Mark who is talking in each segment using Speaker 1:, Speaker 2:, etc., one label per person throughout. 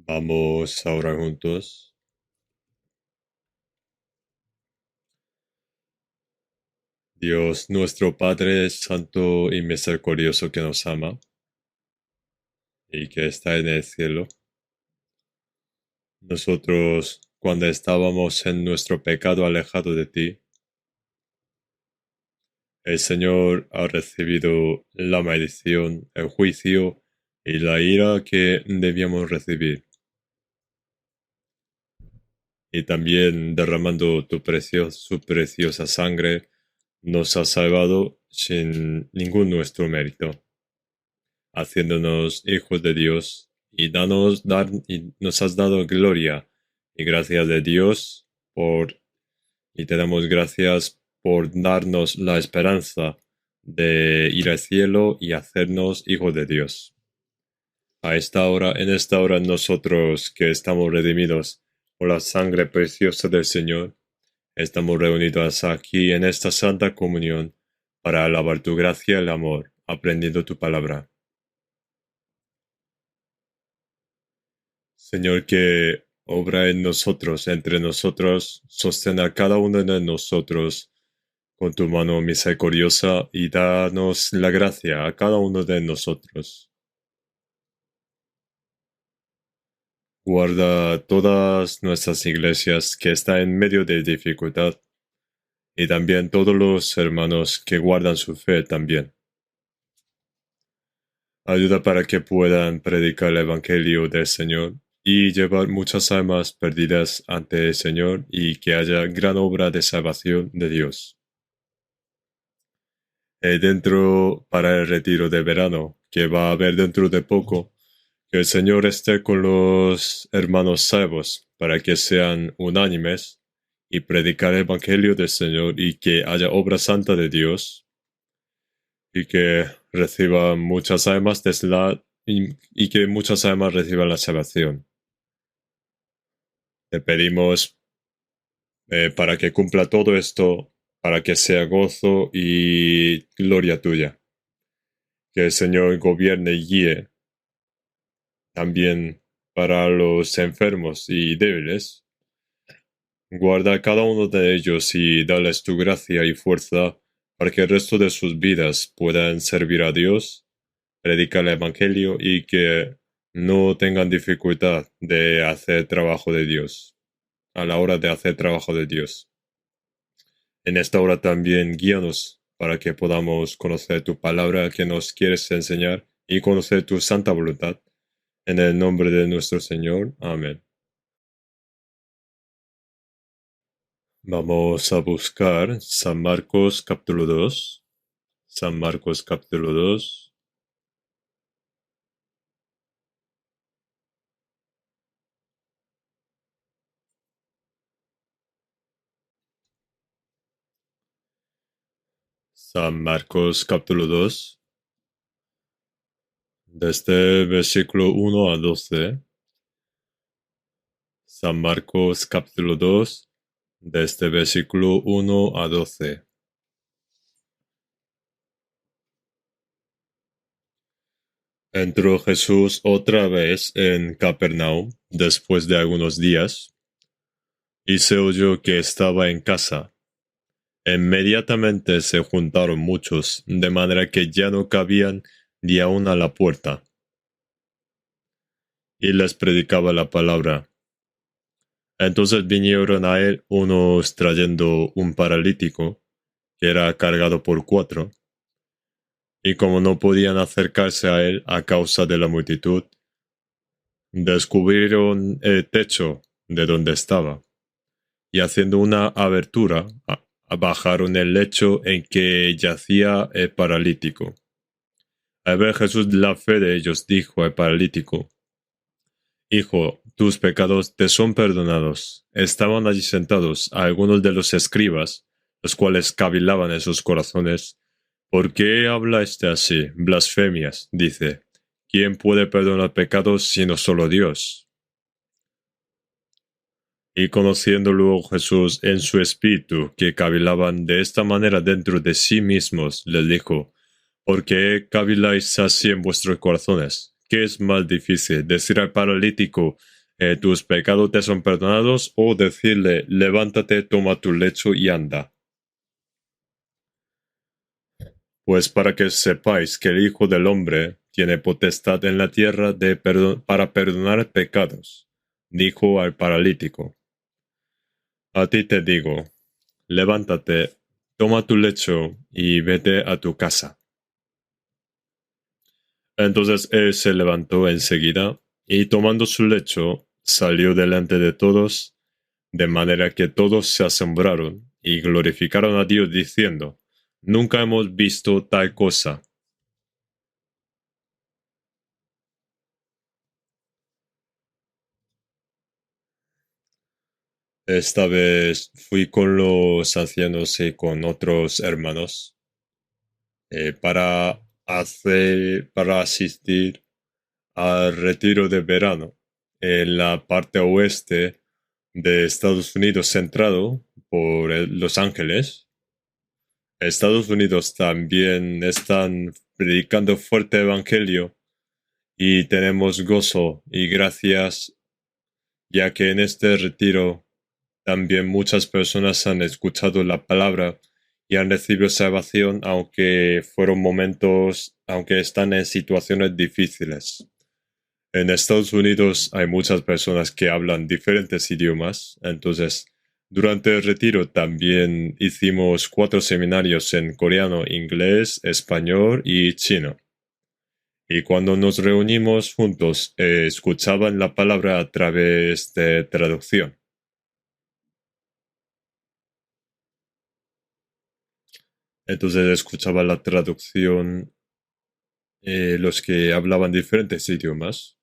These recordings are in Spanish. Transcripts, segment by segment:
Speaker 1: Vamos a orar juntos. Dios nuestro Padre Santo y misericordioso que nos ama y que está en el cielo. Nosotros, cuando estábamos en nuestro pecado alejado de ti, el Señor ha recibido la maldición, el juicio y la ira que debíamos recibir. Y también derramando su preciosa sangre, nos ha salvado sin ningún nuestro mérito, haciéndonos hijos de Dios y nos has dado gloria y gracias de Dios y te damos gracias por darnos la esperanza de ir al cielo y hacernos hijos de Dios. En esta hora nosotros que estamos redimidos por la sangre preciosa del Señor, estamos reunidos aquí en esta santa comunión para alabar tu gracia y el amor, aprendiendo tu palabra. Señor, que obra en nosotros, entre nosotros, sostén a cada uno de nosotros con tu mano misericordiosa y danos la gracia a cada uno de nosotros. Guarda todas nuestras iglesias que están en medio de dificultad y también todos los hermanos que guardan su fe también. Ayuda para que puedan predicar el Evangelio del Señor y llevar muchas almas perdidas ante el Señor y que haya gran obra de salvación de Dios. Dentro para el retiro de verano, que va a haber dentro de poco, que el Señor esté con los hermanos salvos para que sean unánimes y predicar el Evangelio del Señor y que haya obra santa de Dios y que reciban muchas almas y que muchas almas reciban la salvación. Te pedimos para que cumpla todo esto, para que sea gozo y gloria tuya. Que el Señor gobierne y guíe también para los enfermos y débiles. Guarda a cada uno de ellos y dales tu gracia y fuerza para que el resto de sus vidas puedan servir a Dios, predicar el Evangelio y que no tengan dificultad de hacer trabajo de Dios, a la hora de hacer trabajo de Dios. En esta hora también guíanos para que podamos conocer tu palabra que nos quieres enseñar y conocer tu santa voluntad. En el nombre de nuestro Señor. Amén. Vamos a buscar San Marcos capítulo 2. San Marcos capítulo 2. San Marcos capítulo 2. Desde versículo 1 a 12. San Marcos capítulo 2. Desde versículo 1 a 12. Entró Jesús otra vez en Capernaum después de algunos días, y se oyó que estaba en casa. Inmediatamente se juntaron muchos, de manera que ya no cabían ni aun a la puerta, y les predicaba la palabra. Entonces vinieron a él unos trayendo un paralítico, que era cargado por 4, y como no podían acercarse a él a causa de la multitud, descubrieron el techo de donde estaba, y haciendo una abertura, bajaron el lecho en que yacía el paralítico. Al ver Jesús la fe de ellos, dijo al paralítico: Hijo, tus pecados te son perdonados. Estaban allí sentados algunos de los escribas, los cuales cavilaban en sus corazones. ¿Por qué habla así? Blasfemias, dice. ¿Quién puede perdonar pecados sino solo Dios? Y conociendo luego Jesús en su espíritu que cavilaban de esta manera dentro de sí mismos, les dijo: ¿Por qué caviláis así en vuestros corazones? ¿qué es más difícil? ¿Decir al paralítico, tus pecados te son perdonados? ¿O decirle, levántate, toma tu lecho y anda? Pues para que sepáis que el Hijo del Hombre tiene potestad en la tierra para perdonar pecados, dijo al paralítico. A ti te digo, levántate, toma tu lecho y vete a tu casa. Entonces él se levantó enseguida y tomando su lecho salió delante de todos, de manera que todos se asombraron y glorificaron a Dios diciendo, nunca hemos visto tal cosa. Esta vez fui con los ancianos y con otros hermanos para asistir al retiro de verano en la parte oeste de Estados Unidos, centrado por Los Ángeles. Estados Unidos también están predicando fuerte evangelio y tenemos gozo y gracias, ya que en este retiro también muchas personas han escuchado la palabra y han recibido salvación, aunque están en situaciones difíciles. En Estados Unidos hay muchas personas que hablan diferentes idiomas, entonces durante el retiro también hicimos 4 seminarios en coreano, inglés, español y chino. Y cuando nos reunimos juntos, escuchaban la palabra a través de traducción. Entonces escuchaba la traducción, los que hablaban diferentes idiomas.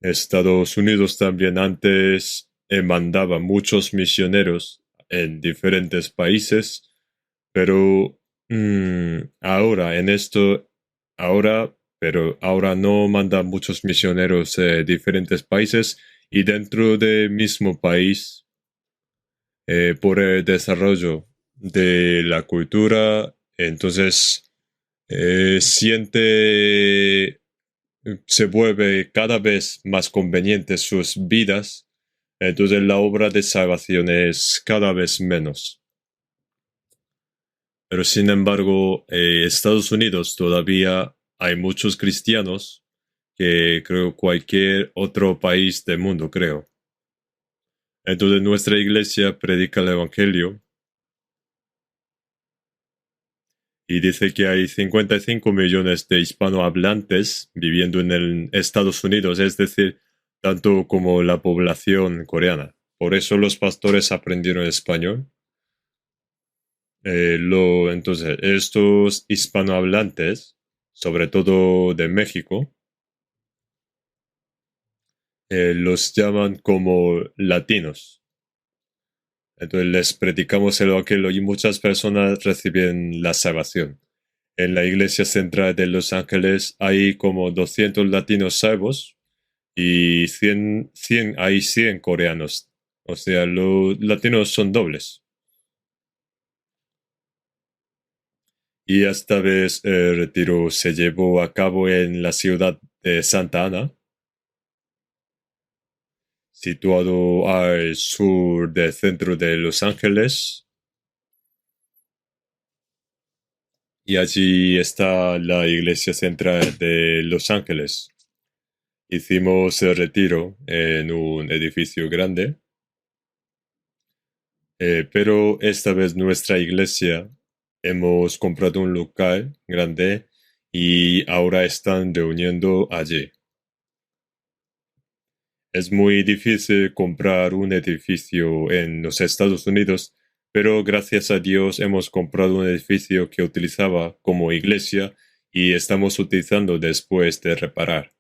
Speaker 1: Estados Unidos también antes mandaba muchos misioneros en diferentes países, pero ahora ahora no manda muchos misioneros a diferentes países y dentro del mismo país, por el desarrollo de la cultura, entonces se vuelve cada vez más conveniente sus vidas, entonces la obra de salvación es cada vez menos. Pero sin embargo, Estados Unidos todavía hay muchos cristianos que creo cualquier otro país del mundo, creo. Entonces nuestra iglesia predica el Evangelio y dice que hay 55 millones de hispanohablantes viviendo en Estados Unidos, es decir, tanto como la población coreana. Por eso los pastores aprendieron español. Entonces, estos hispanohablantes, sobre todo de México, los llaman como latinos. Entonces les predicamos el evangelio y muchas personas reciben la salvación. En la iglesia central de Los Ángeles hay como 200 latinos salvos y hay 100 coreanos. O sea, los latinos son dobles. Y esta vez el retiro se llevó a cabo en la ciudad de Santa Ana, situado al sur del centro de Los Ángeles. Y allí está la iglesia central de Los Ángeles. Hicimos el retiro en un edificio grande, pero esta vez nuestra iglesia hemos comprado un local grande y ahora están reuniendo allí. Es muy difícil comprar un edificio en los Estados Unidos, pero gracias a Dios hemos comprado un edificio que utilizaba como iglesia y estamos utilizando después de reparar.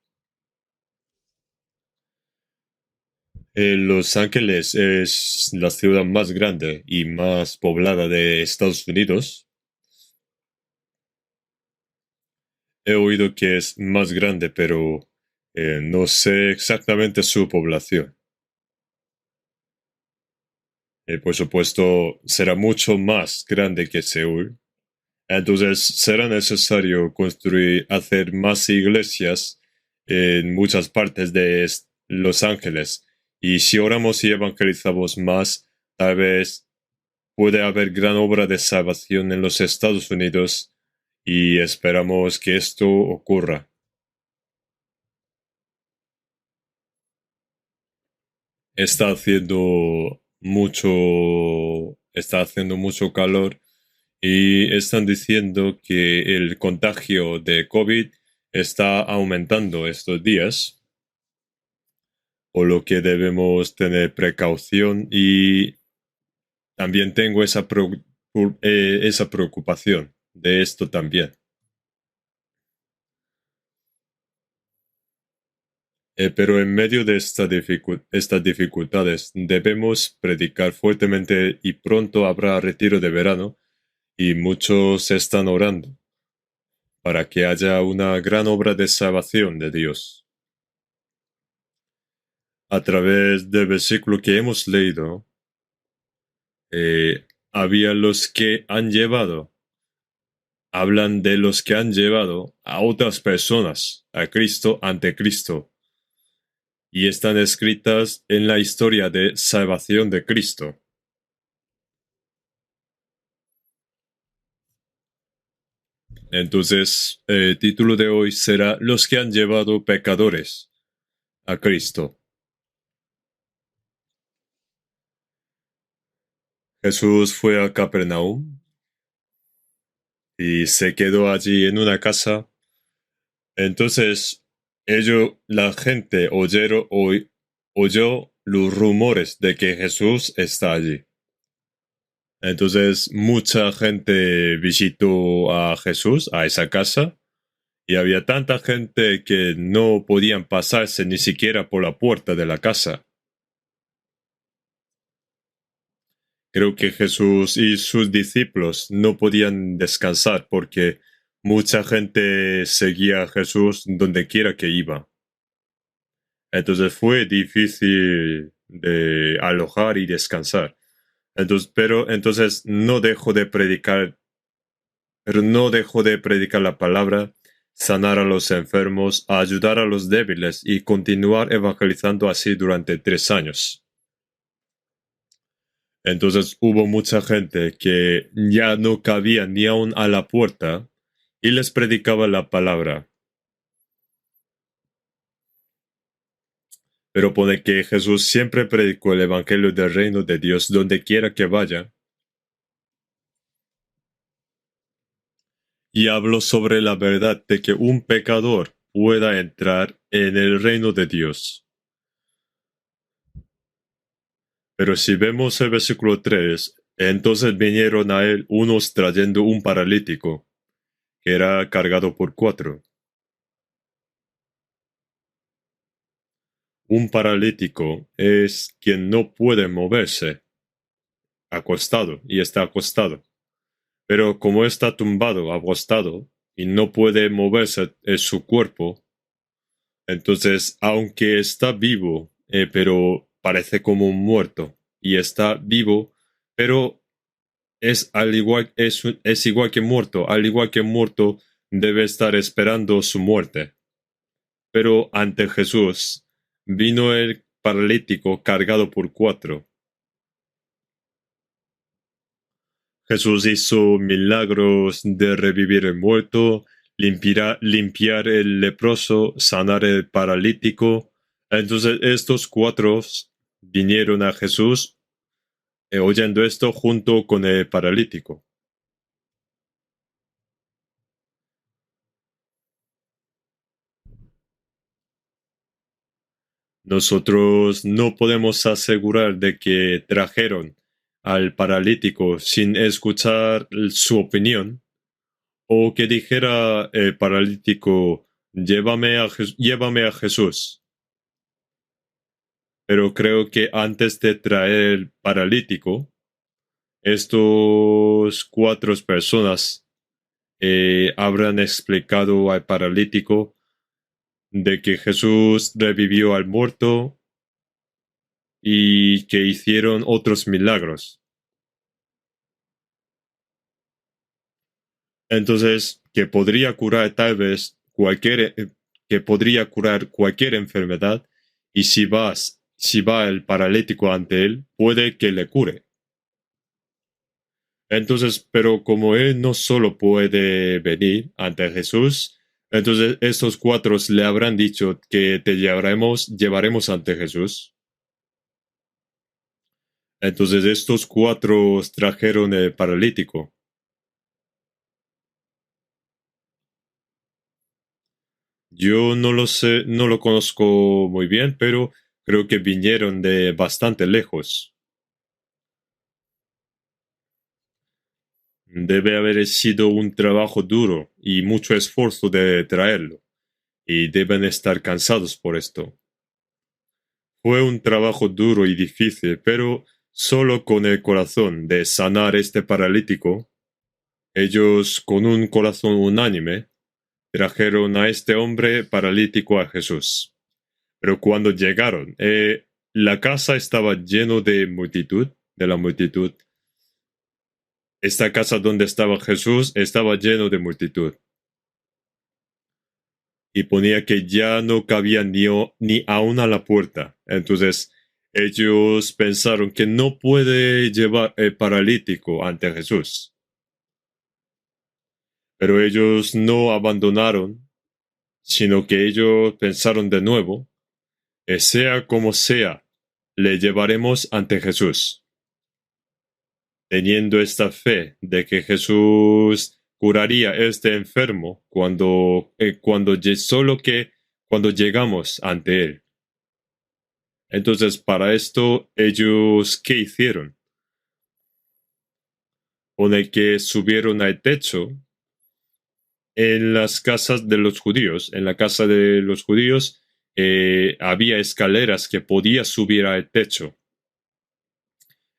Speaker 1: Los Ángeles es la ciudad más grande y más poblada de Estados Unidos. He oído que es más grande, pero no sé exactamente su población. Por supuesto, será mucho más grande que Seúl, Entonces será necesario hacer más iglesias en muchas partes de Los Ángeles. Y si oramos y evangelizamos más, tal vez puede haber gran obra de salvación en los Estados Unidos y esperamos que esto ocurra. Está haciendo mucho calor y están diciendo que el contagio de COVID está aumentando estos días, por lo que debemos tener precaución y también tengo esa preocupación de esto también. Pero en medio de estas dificultades debemos predicar fuertemente y pronto habrá retiro de verano y muchos están orando para que haya una gran obra de salvación de Dios. A través del versículo que hemos leído, había los que han llevado, hablan de los que han llevado a otras personas a Cristo ante Cristo y están escritas en la historia de salvación de Cristo. Entonces, el título de hoy será Los que han llevado pecadores a Cristo. Jesús fue a Capernaum y se quedó allí en una casa. Entonces, la gente oyó los rumores de que Jesús está allí. Entonces, mucha gente visitó a Jesús, a esa casa, y había tanta gente que no podían pasarse ni siquiera por la puerta de la casa. Creo que Jesús y sus discípulos no podían descansar porque mucha gente seguía a Jesús donde quiera que iba. Entonces fue difícil de alojar y descansar. Entonces no dejó de predicar la palabra, sanar a los enfermos, ayudar a los débiles y continuar evangelizando así durante 3 años. Entonces hubo mucha gente que ya no cabía ni aun a la puerta y les predicaba la palabra. Pero pone que Jesús siempre predicó el Evangelio del Reino de Dios donde quiera que vaya. Y habló sobre la verdad de que un pecador pueda entrar en el reino de Dios. Pero si vemos el versículo 3, entonces vinieron a él unos trayendo un paralítico, que era cargado por 4. Un paralítico es quien no puede moverse, acostado, y está acostado. Pero como está tumbado, acostado, y no puede moverse en su cuerpo, entonces, aunque está vivo, pero parece como un muerto, y está vivo, pero es igual que muerto, al igual que muerto debe estar esperando su muerte. Pero ante Jesús vino el paralítico cargado por 4. Jesús hizo milagros de revivir el muerto, limpiar el leproso, sanar el paralítico. Entonces estos 4 vinieron a Jesús oyendo esto junto con el paralítico. Nosotros no podemos asegurar de que trajeron al paralítico sin escuchar su opinión o que dijera el paralítico, llévame a Jesús. Pero creo que antes de traer el paralítico, estos 4 personas habrán explicado al paralítico de que Jesús revivió al muerto y que hicieron otros milagros. Entonces, que podría curar tal vez que podría curar cualquier enfermedad, y si va el paralítico ante él, puede que le cure. Entonces, pero como él no solo puede venir ante Jesús, entonces estos cuatro le habrán dicho que te llevaremos ante Jesús. Entonces estos cuatro trajeron el paralítico. Yo no lo sé, no lo conozco muy bien, pero creo que vinieron de bastante lejos. Debe haber sido un trabajo duro y mucho esfuerzo de traerlo, y deben estar cansados por esto. Fue un trabajo duro y difícil, pero solo con el corazón de sanar este paralítico, ellos con un corazón unánime trajeron a este hombre paralítico a Jesús. Pero cuando llegaron, la casa estaba lleno de la multitud. Esta casa donde estaba Jesús estaba lleno de multitud. Y ponía que ya no cabía ni aún a la puerta. Entonces, ellos pensaron que no puede llevar el paralítico ante Jesús. Pero ellos no abandonaron, sino que ellos pensaron de nuevo, sea como sea, le llevaremos ante Jesús. Teniendo esta fe de que Jesús curaría a este enfermo cuando llegamos ante él. Entonces, para esto, ellos, ¿qué hicieron? Pone que subieron al techo en las casas de los judíos. En la casa de los judíos había escaleras que podía subir al techo.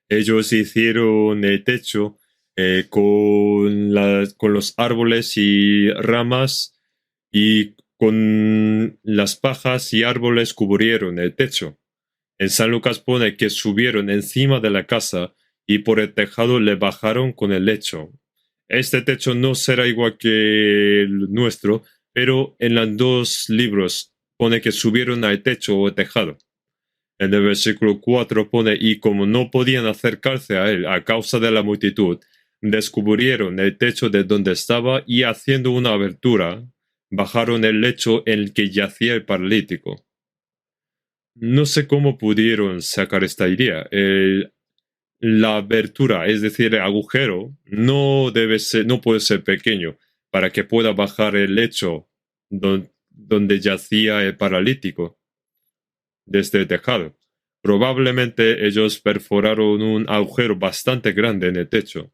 Speaker 1: Ellos hicieron el techo con los árboles y ramas, y con las pajas y árboles cubrieron el techo. En San Lucas pone que subieron encima de la casa y por el tejado le bajaron con el lecho. Este techo no será igual que el nuestro, pero en los dos libros pone que subieron al techo o tejado. En el versículo 4 pone, y como no podían acercarse a él a causa de la multitud, descubrieron el techo de donde estaba y haciendo una abertura, bajaron el lecho en el que yacía el paralítico. No sé cómo pudieron sacar esta idea. La abertura, es decir, el agujero, no puede ser pequeño para que pueda bajar el lecho donde yacía el paralítico desde el tejado. Probablemente ellos perforaron un agujero bastante grande en el techo.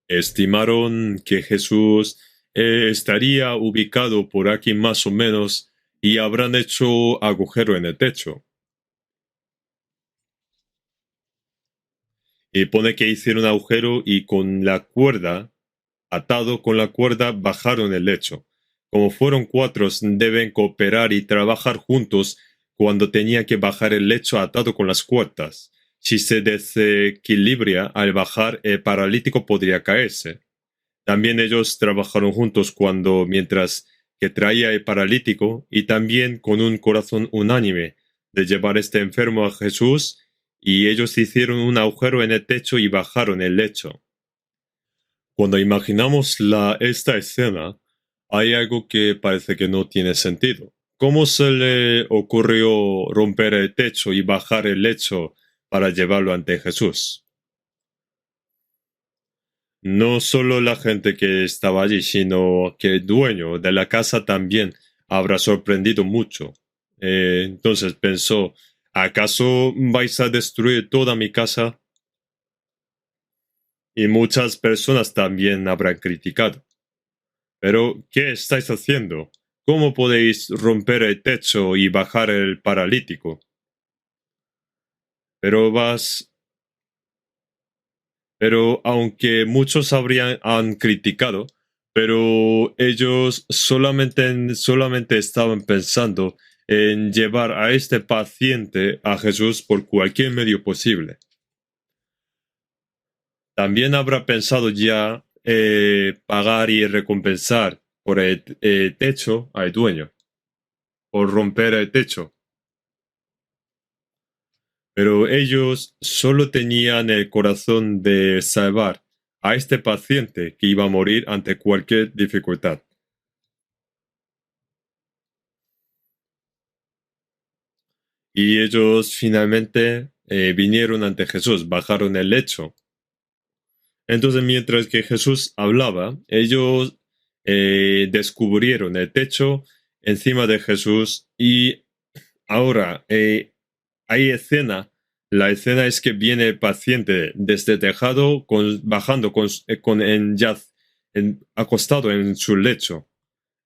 Speaker 1: Estimaron que Jesús estaría ubicado por aquí más o menos y habrán hecho agujero en el techo. Y pone que hicieron agujero y atado con la cuerda, bajaron el lecho. Como fueron cuatro, deben cooperar y trabajar juntos cuando tenía que bajar el lecho atado con las cuerdas. Si se desequilibra al bajar, el paralítico podría caerse. También ellos trabajaron juntos mientras que traía el paralítico, y también con un corazón unánime de llevar este enfermo a Jesús, y ellos hicieron un agujero en el techo y bajaron el lecho. Cuando imaginamos esta escena, hay algo que parece que no tiene sentido. ¿Cómo se le ocurrió romper el techo y bajar el lecho para llevarlo ante Jesús? No solo la gente que estaba allí, sino que el dueño de la casa también habrá sorprendido mucho. Entonces pensó, ¿acaso vais a destruir toda mi casa? Y muchas personas también habrán criticado. Pero, ¿qué estáis haciendo? ¿Cómo podéis romper el techo y bajar el paralítico? Pero aunque muchos han criticado, pero ellos solamente estaban pensando en llevar a este paciente a Jesús por cualquier medio posible. También habrá pensado ya pagar y recompensar por el techo al dueño, por romper el techo. Pero ellos solo tenían el corazón de salvar a este paciente que iba a morir ante cualquier dificultad. Y ellos finalmente vinieron ante Jesús, bajaron el lecho. Entonces, mientras que Jesús hablaba, ellos descubrieron el techo encima de Jesús y ahora hay escena. La escena es que viene el paciente desde el tejado bajando acostado en su lecho.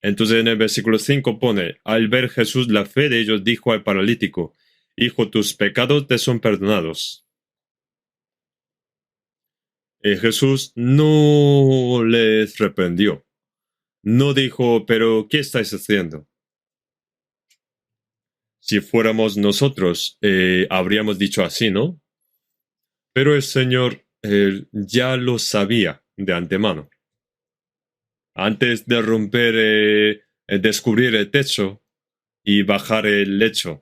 Speaker 1: Entonces en el versículo 5 pone, al ver Jesús la fe de ellos, dijo al paralítico, Hijo, tus pecados te son perdonados. Jesús no les reprendió. No dijo, pero ¿qué estáis haciendo? Si fuéramos nosotros, habríamos dicho así, ¿no? Pero el Señor ya lo sabía de antemano. Antes de descubrir el techo y bajar el lecho.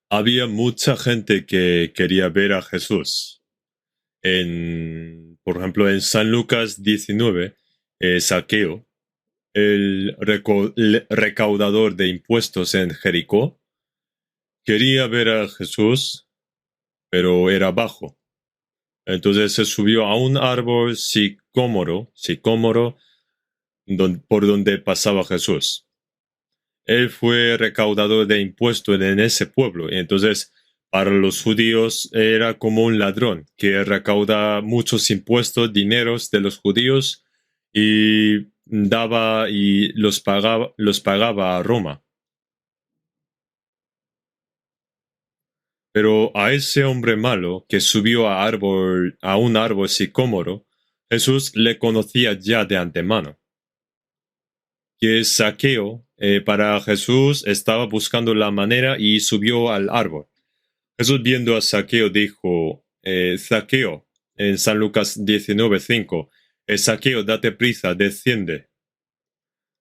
Speaker 1: Había mucha gente que quería ver a Jesús. Por ejemplo, en San Lucas 19, Zaqueo, el recaudador de impuestos en Jericó, quería ver a Jesús, pero era bajo. Entonces se subió a un árbol sicómoro, por donde pasaba Jesús. Él fue recaudador de impuestos en ese pueblo. Y entonces, para los judíos era como un ladrón que recauda muchos impuestos, dineros de los judíos y daba y los pagaba a Roma. Pero a ese hombre malo que subió a un árbol sicómoro, Jesús le conocía ya de antemano. Que Zaqueo, para Jesús, estaba buscando la manera y subió al árbol. Jesús viendo a Zaqueo dijo, Zaqueo, en San Lucas 19:5, Zaqueo, date prisa, desciende.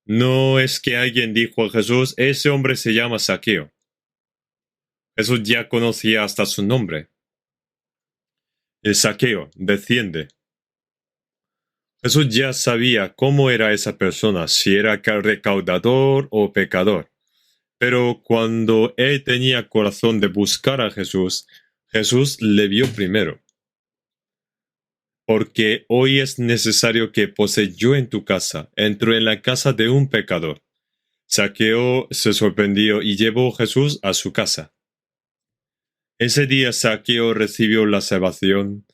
Speaker 1: No es que alguien dijo a Jesús, ese hombre se llama Zaqueo. Jesús ya conocía hasta su nombre. El Zaqueo, desciende. Jesús ya sabía cómo era esa persona, si era recaudador o pecador. Pero cuando él tenía corazón de buscar a Jesús, Jesús le vio primero. Porque hoy es necesario que pose yo en tu casa, entro en la casa de un pecador. Zaqueo se sorprendió y llevó a Jesús a su casa. Ese día Zaqueo recibió la salvación.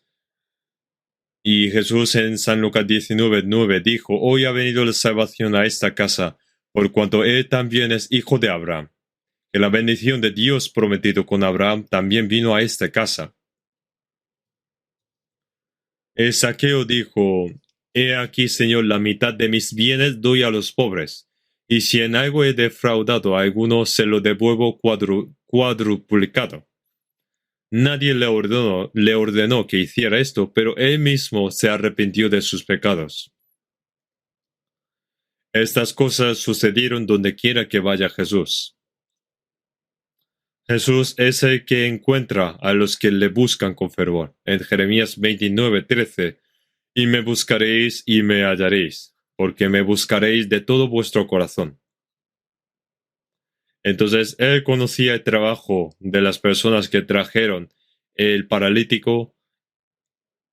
Speaker 1: Y Jesús en San Lucas 19:9 dijo, hoy ha venido la salvación a esta casa, por cuanto él también es hijo de Abraham. Que la bendición de Dios prometido con Abraham también vino a esta casa. El Zaqueo dijo, he aquí, Señor, la mitad de mis bienes doy a los pobres, y si en algo he defraudado a alguno, se lo devuelvo cuadruplicado. Nadie le ordenó que hiciera esto, pero él mismo se arrepintió de sus pecados. Estas cosas sucedieron donde quiera que vaya Jesús. Jesús es el que encuentra a los que le buscan con fervor. En Jeremías 29:13, y me buscaréis y me hallaréis, porque me buscaréis de todo vuestro corazón. Entonces él conocía el trabajo de las personas que trajeron el paralítico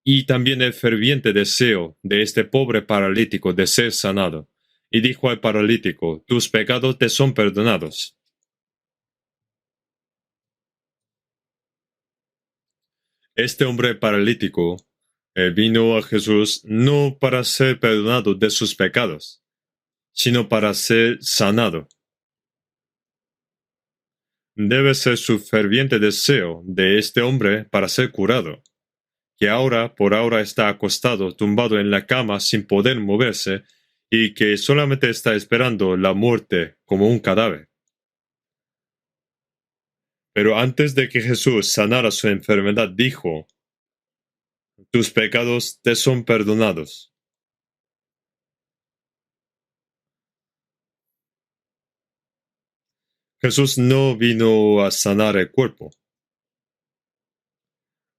Speaker 1: y también el ferviente deseo de este pobre paralítico de ser sanado. Y dijo al paralítico, tus pecados te son perdonados. Este hombre paralítico vino a Jesús no para ser perdonado de sus pecados, sino para ser sanado. Debe ser su ferviente deseo de este hombre para ser curado. que por ahora está acostado, tumbado en la cama sin poder moverse, y que solamente está esperando la muerte como un cadáver. Pero antes de que Jesús sanara su enfermedad, dijo: tus pecados te son perdonados. Jesús no vino a sanar el cuerpo.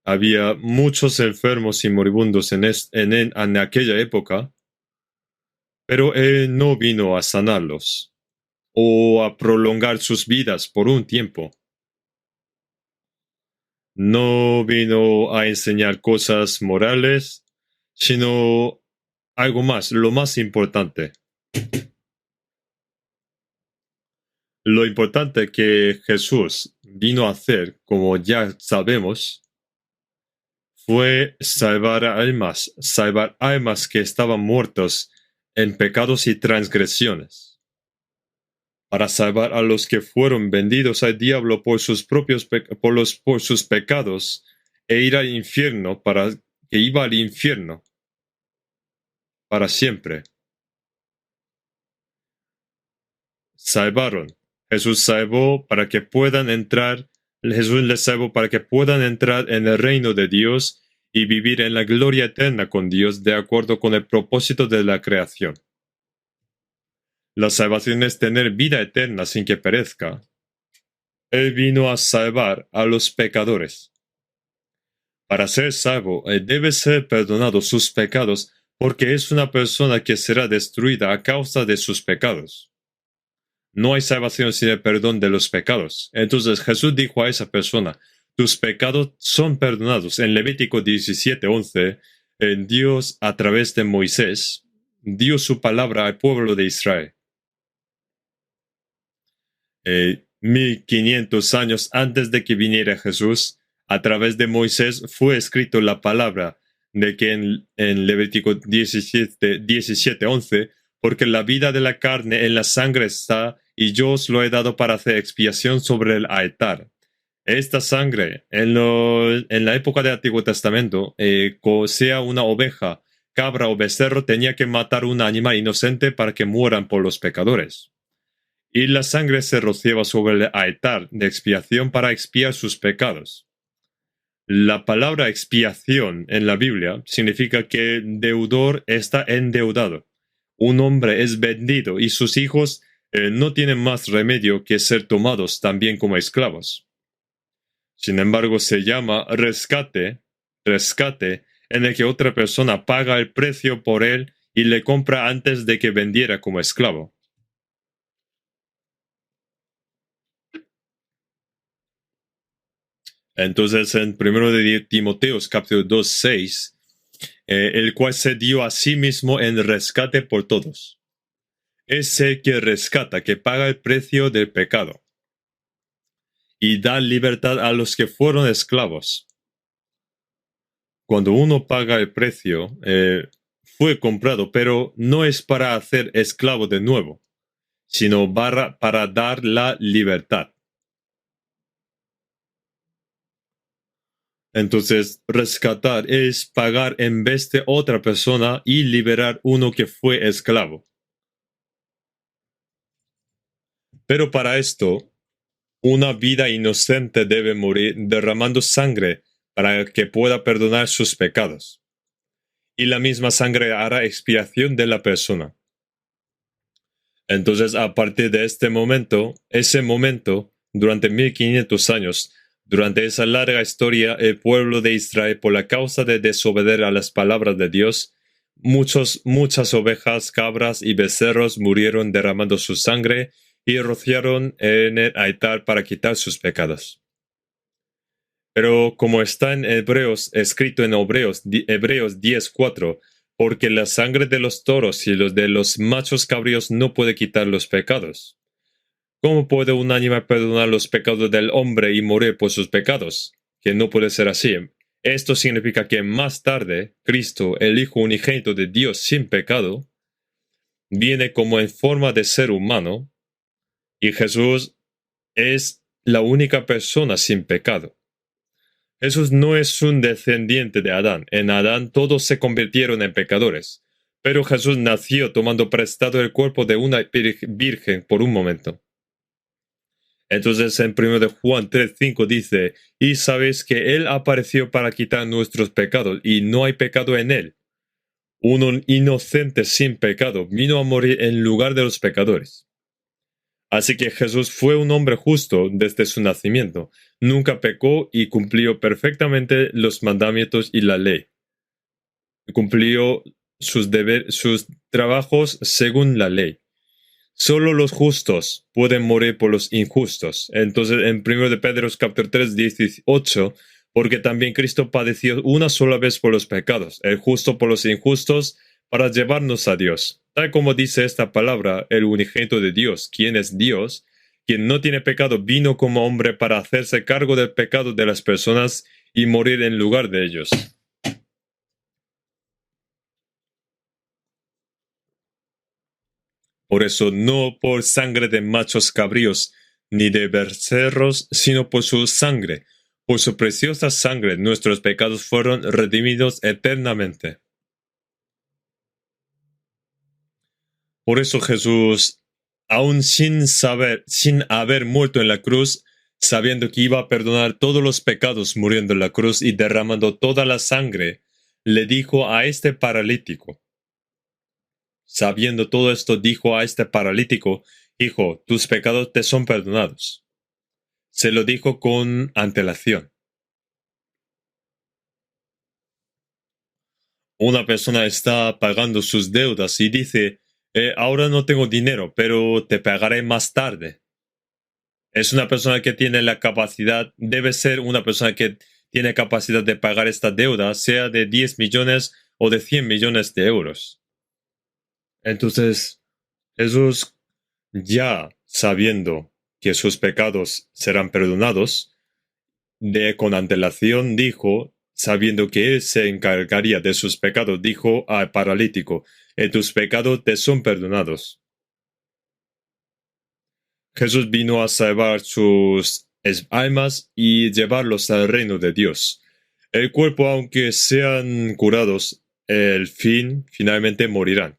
Speaker 1: Había muchos enfermos y moribundos en aquella época, pero Él no vino a sanarlos o a prolongar sus vidas por un tiempo. No vino a enseñar cosas morales, sino algo más, lo más importante. Lo importante que Jesús vino a hacer, como ya sabemos, fue salvar almas que estaban muertos en pecados y transgresiones, para salvar a los que fueron vendidos al diablo por sus pecados e ir al infierno iba al infierno para siempre. Salvaron. Jesús les salvó para que puedan entrar en el reino de Dios y vivir en la gloria eterna con Dios de acuerdo con el propósito de la creación. La salvación es tener vida eterna sin que perezca. Él vino a salvar a los pecadores. Para ser salvo, debe ser perdonado sus pecados porque es una persona que será destruida a causa de sus pecados. No hay salvación sin el perdón de los pecados. Entonces Jesús dijo a esa persona: tus pecados son perdonados. En Levítico 17:11, Dios, a través de Moisés, dio su palabra al pueblo de Israel. 1500 años antes de que viniera Jesús, a través de Moisés fue escrito la palabra de que en Levítico 17:11, porque la vida de la carne en la sangre está, y yo os lo he dado para hacer expiación sobre el altar. Esta sangre, en la época del Antiguo Testamento, sea una oveja, cabra o becerro, tenía que matar un animal inocente para que mueran por los pecadores. Y la sangre se rociaba sobre el altar de expiación para expiar sus pecados. La palabra expiación en la Biblia significa que deudor está endeudado. Un hombre es vendido y sus hijos no tienen más remedio que ser tomados también como esclavos. Sin embargo, se llama rescate, en el que otra persona paga el precio por él y le compra antes de que vendiera como esclavo. Entonces, en 1 de Timoteo, capítulo 2, 6, el cual se dio a sí mismo en rescate por todos. Es el que rescata, que paga el precio del pecado y da libertad a los que fueron esclavos. Cuando uno paga el precio, fue comprado, pero no es para hacer esclavo de nuevo, sino para dar la libertad. Entonces, rescatar es pagar en vez de otra persona y liberar uno que fue esclavo. Pero para esto, una vida inocente debe morir derramando sangre para que pueda perdonar sus pecados. Y la misma sangre hará expiación de la persona. Entonces, a partir de ese momento, durante 1500 años, durante esa larga historia, el pueblo de Israel, por la causa de desobedecer a las palabras de Dios, muchas ovejas, cabras y becerros murieron derramando su sangre y rociaron en el altar para quitar sus pecados. Pero como está en escrito en Hebreos 10:4, porque la sangre de los toros y los de los machos cabríos no puede quitar los pecados. ¿Cómo puede un animal perdonar los pecados del hombre y morir por sus pecados? Que no puede ser así. Esto significa que más tarde, Cristo, el Hijo unigénito de Dios sin pecado, viene como en forma de ser humano, y Jesús es la única persona sin pecado. Jesús no es un descendiente de Adán. En Adán todos se convirtieron en pecadores. Pero Jesús nació tomando prestado el cuerpo de una virgen por un momento. Entonces en 1 de Juan 3:5 dice, y sabéis que Él apareció para quitar nuestros pecados, y no hay pecado en Él. Un inocente sin pecado vino a morir en lugar de los pecadores. Así que Jesús fue un hombre justo desde su nacimiento. Nunca pecó y cumplió perfectamente los mandamientos y la ley. Cumplió sus trabajos según la ley. Solo los justos pueden morir por los injustos. Entonces, en 1 de Pedro capítulo 3, 18, porque también Cristo padeció una sola vez por los pecados, el justo por los injustos, para llevarnos a Dios. Tal como dice esta palabra, el unigénito de Dios, quien es Dios, quien no tiene pecado, vino como hombre para hacerse cargo del pecado de las personas y morir en lugar de ellos. Por eso, no por sangre de machos cabríos, ni de becerros, sino por su sangre. Por su preciosa sangre, nuestros pecados fueron redimidos eternamente. Por eso Jesús, aun sin haber muerto en la cruz, sabiendo que iba a perdonar todos los pecados muriendo en la cruz y derramando toda la sangre, le dijo a este paralítico, sabiendo todo esto, dijo a este paralítico, hijo, tus pecados te son perdonados. Se lo dijo con antelación. Una persona está pagando sus deudas y dice, ahora no tengo dinero, pero te pagaré más tarde. Es una persona que tiene la capacidad, debe ser una persona que tiene capacidad de pagar esta deuda, sea de 10 millones o de 100 millones de euros. Entonces, Jesús, ya sabiendo que sus pecados serán perdonados, con antelación dijo, sabiendo que él se encargaría de sus pecados, dijo al paralítico, tus pecados te son perdonados. Jesús vino a salvar sus almas y llevarlos al reino de Dios. El cuerpo, aunque sean curados, finalmente morirán.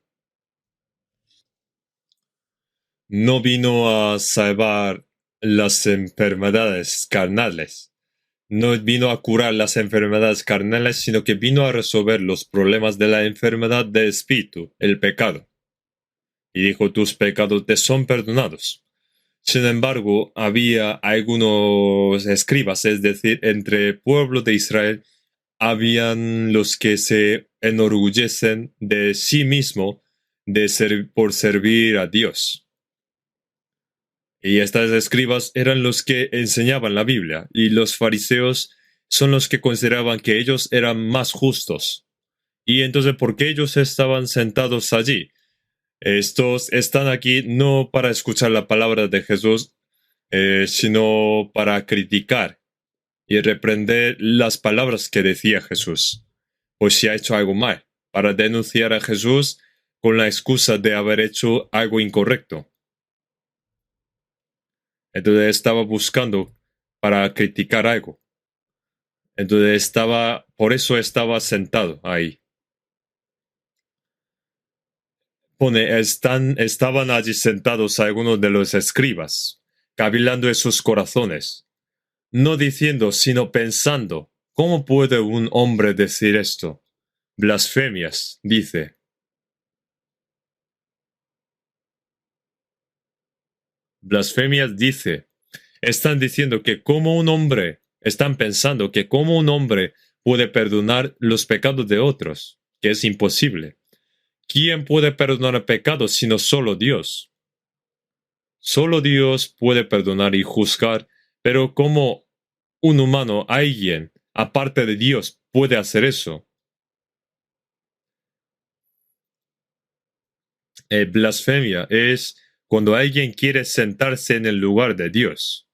Speaker 1: No vino a salvar las enfermedades carnales. No vino a curar las enfermedades carnales, sino que vino a resolver los problemas de la enfermedad del espíritu, el pecado. Y dijo, tus pecados te son perdonados. Sin embargo, había algunos escribas, es decir, entre el pueblo de Israel, habían los que se enorgullecen de sí mismo por servir a Dios. Y estas escribas eran los que enseñaban la Biblia, y los fariseos son los que consideraban que ellos eran más justos. Y entonces, ¿por qué ellos estaban sentados allí? Estos están aquí no para escuchar la palabra de Jesús, sino para criticar y reprender las palabras que decía Jesús, pues si ha hecho algo mal, para denunciar a Jesús con la excusa de haber hecho algo incorrecto. Entonces estaba buscando para criticar algo. Entonces por eso estaba sentado ahí. Estaban allí sentados algunos de los escribas, cavilando en sus corazones, no diciendo, sino pensando, ¿cómo puede un hombre decir esto? Blasfemias, dice. Blasfemias dice. Están diciendo que están pensando que como un hombre puede perdonar los pecados de otros, que es imposible. ¿Quién puede perdonar pecados sino solo Dios? Solo Dios puede perdonar y juzgar, pero como un humano, alguien, aparte de Dios, puede hacer eso. Blasfemia es cuando alguien quiere sentarse en el lugar de Dios.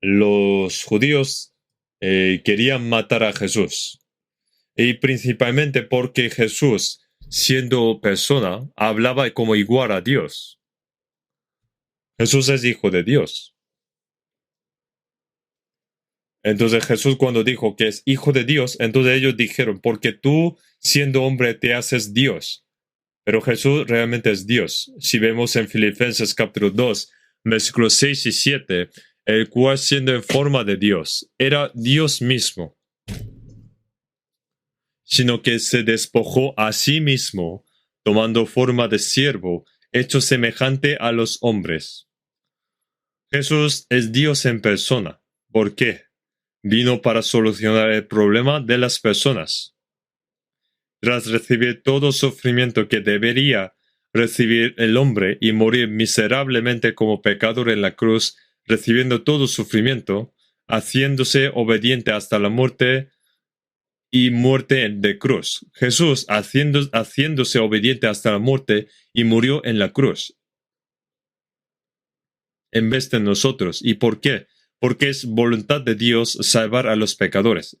Speaker 1: Los judíos querían matar a Jesús. Y principalmente porque Jesús, siendo persona, hablaba como igual a Dios. Jesús es hijo de Dios. Entonces Jesús cuando dijo que es hijo de Dios, entonces ellos dijeron, porque tú siendo hombre te haces Dios. Pero Jesús realmente es Dios. Si vemos en Filipenses capítulo 2, versículos 6 y 7, el cual siendo en forma de Dios, era Dios mismo, sino que se despojó a sí mismo, tomando forma de siervo, hecho semejante a los hombres. Jesús es Dios en persona. ¿Por qué? Vino para solucionar el problema de las personas. Tras recibir todo sufrimiento que debería recibir el hombre y morir miserablemente como pecador en la cruz, recibiendo todo sufrimiento, haciéndose obediente hasta la muerte y muerte de cruz. Jesús haciéndose obediente hasta la muerte y murió en la cruz en vez de nosotros. ¿Y por qué? Porque es voluntad de Dios salvar a los pecadores.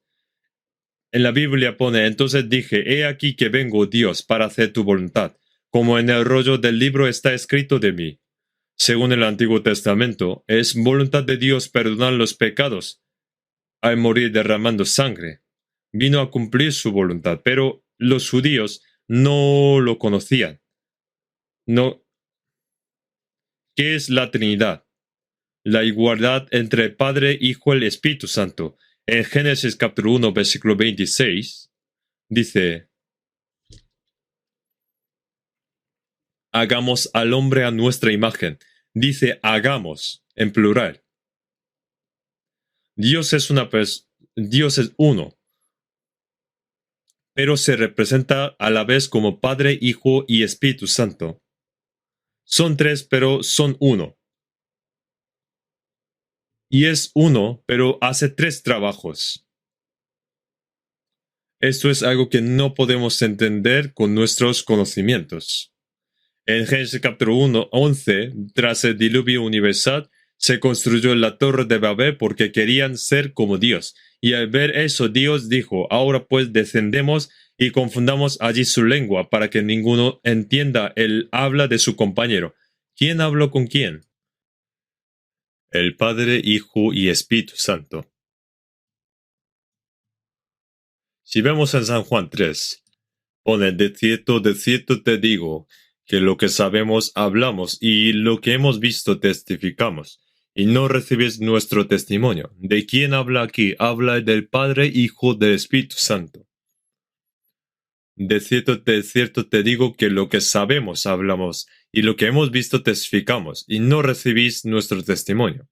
Speaker 1: En la Biblia pone, entonces dije, he aquí que vengo, Dios, para hacer tu voluntad, como en el rollo del libro está escrito de mí. Según el Antiguo Testamento, es voluntad de Dios perdonar los pecados al morir derramando sangre. Vino a cumplir su voluntad, pero los judíos no lo conocían. No. ¿Qué es la Trinidad? La igualdad entre el Padre, Hijo y el Espíritu Santo. En Génesis capítulo 1, versículo 26, dice, hagamos al hombre a nuestra imagen. Dice hagamos, en plural. Dios es Dios es uno, pero se representa a la vez como Padre, Hijo y Espíritu Santo. Son tres, pero son uno. Y es uno, pero hace tres trabajos. Esto es algo que no podemos entender con nuestros conocimientos. En Génesis capítulo 1, 11, tras el diluvio universal, se construyó la torre de Babel porque querían ser como Dios. Y al ver eso, Dios dijo, ahora pues descendemos y confundamos allí su lengua para que ninguno entienda el habla de su compañero. ¿Quién habló con quién? El Padre, Hijo y Espíritu Santo. Si vemos en San Juan 3, pone, de cierto te digo, que lo que sabemos hablamos y lo que hemos visto testificamos, y no recibes nuestro testimonio. ¿De quién habla aquí? Habla del Padre, Hijo, del Espíritu Santo. De cierto te digo que lo que sabemos hablamos y lo que hemos visto testificamos, y no recibís nuestro testimonio.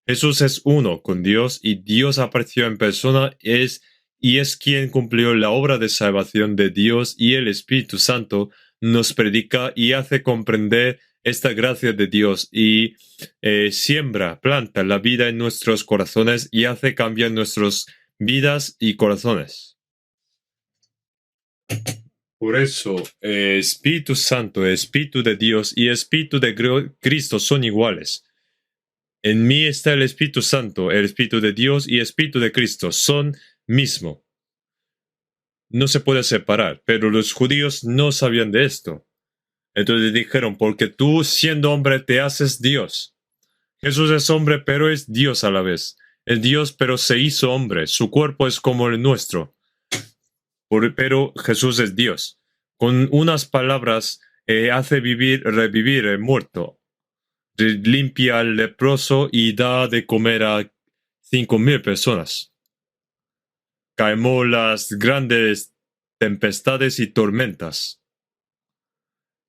Speaker 1: Jesús es uno con Dios y Dios apareció en persona y es quien cumplió la obra de salvación de Dios, y el Espíritu Santo nos predica y hace comprender esta gracia de Dios y siembra, planta la vida en nuestros corazones y hace cambiar nuestras vidas y corazones. Por eso, Espíritu Santo, Espíritu de Dios y Espíritu de Cristo son iguales. En mí está el Espíritu Santo, el Espíritu de Dios y Espíritu de Cristo son mismo. No se puede separar, pero los judíos no sabían de esto. Entonces dijeron, porque tú siendo hombre te haces Dios. Jesús es hombre, pero es Dios a la vez. Es Dios, pero se hizo hombre. Su cuerpo es como el nuestro. Pero Jesús es Dios. Con unas palabras hace revivir el muerto. Limpia al leproso y da de comer a 5,000 personas. Calmó las grandes tempestades y tormentas.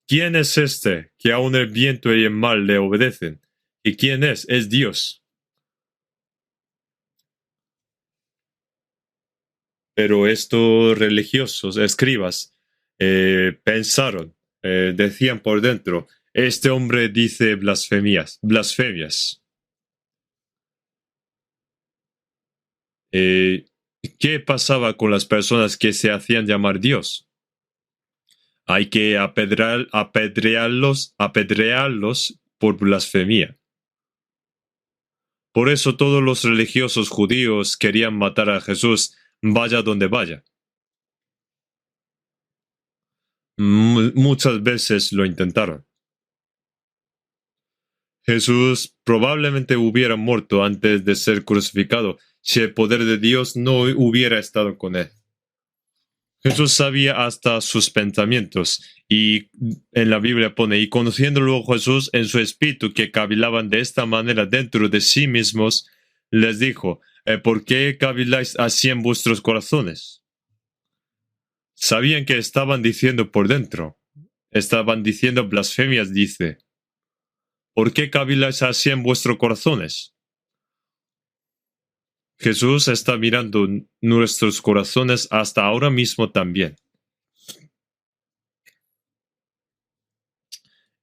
Speaker 1: ¿Quién es este que aun el viento y el mar le obedecen? ¿Y quién es? Es Dios. Pero estos religiosos, escribas, pensaron, decían por dentro, este hombre dice blasfemias. ¿Qué pasaba con las personas que se hacían llamar Dios? Hay que apedrearlos por blasfemia. Por eso todos los religiosos judíos querían matar a Jesús, vaya donde vaya. Muchas veces lo intentaron. Jesús probablemente hubiera muerto antes de ser crucificado si el poder de Dios no hubiera estado con él. Jesús sabía hasta sus pensamientos y en la Biblia pone, y conociéndolo Jesús en su espíritu que cavilaban de esta manera dentro de sí mismos, les dijo, ¿por qué caviláis así en vuestros corazones? Sabían que estaban diciendo por dentro, estaban diciendo blasfemias, dice, ¿por qué caviláis así en vuestros corazones? Jesús está mirando nuestros corazones hasta ahora mismo también.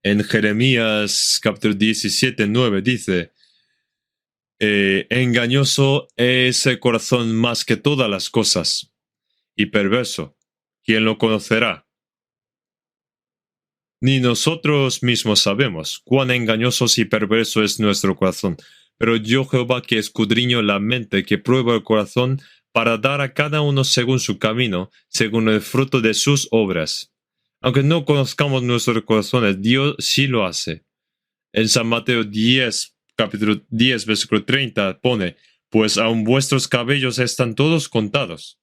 Speaker 1: En Jeremías capítulo 17, 9 dice, engañoso es el corazón más que todas las cosas, y perverso, ¿quién lo conocerá? Ni nosotros mismos sabemos cuán engañoso y perverso es nuestro corazón, pero yo Jehová que escudriño la mente, que prueba el corazón, para dar a cada uno según su camino, según el fruto de sus obras. Aunque no conozcamos nuestros corazones, Dios sí lo hace. En San Mateo 10, capítulo 10, versículo 30, pone, pues aun vuestros cabellos están todos contados.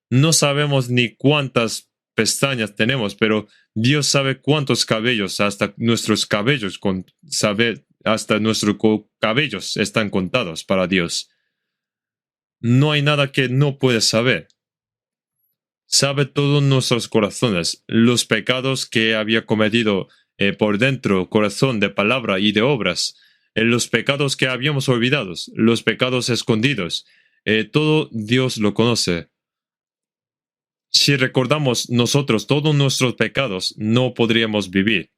Speaker 1: No sabemos ni cuántas pestañas tenemos, pero Dios sabe cuántos cabellos, hasta nuestros cabellos, hasta nuestros cabellos están contados para Dios. No hay nada que no puede saber. Sabe todos nuestros corazones, los pecados que había cometido por dentro, corazón, de palabra y de obras, los pecados que habíamos olvidado, los pecados escondidos, todo Dios lo conoce. Si recordamos nosotros todos nuestros pecados, no podríamos vivir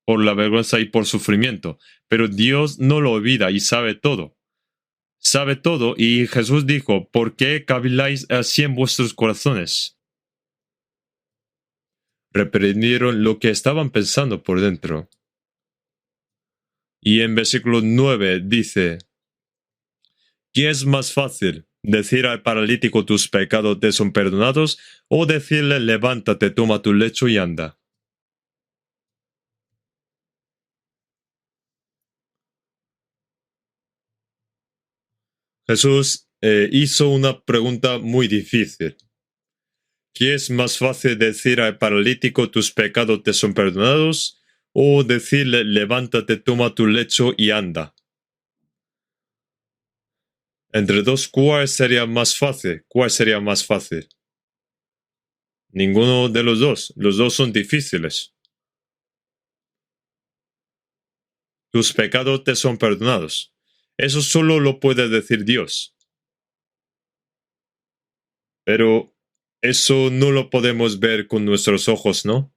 Speaker 1: por la vergüenza y por sufrimiento, pero Dios no lo olvida y sabe todo. Sabe todo y Jesús dijo, ¿por qué caviláis así en vuestros corazones? Reprendieron lo que estaban pensando por dentro. Y en versículo 9 dice, ¿qué es más fácil? ¿Decir al paralítico tus pecados te son perdonados o decirle levántate, toma tu lecho y anda? Jesús hizo una pregunta muy difícil. ¿Qué es más fácil decir al paralítico tus pecados te son perdonados o decirle levántate, toma tu lecho y anda? Entre dos, ¿cuál sería más fácil? ¿Cuál sería más fácil? Ninguno de los dos son difíciles. Tus pecados te son perdonados. Eso solo lo puede decir Dios. Pero eso no lo podemos ver con nuestros ojos, ¿no?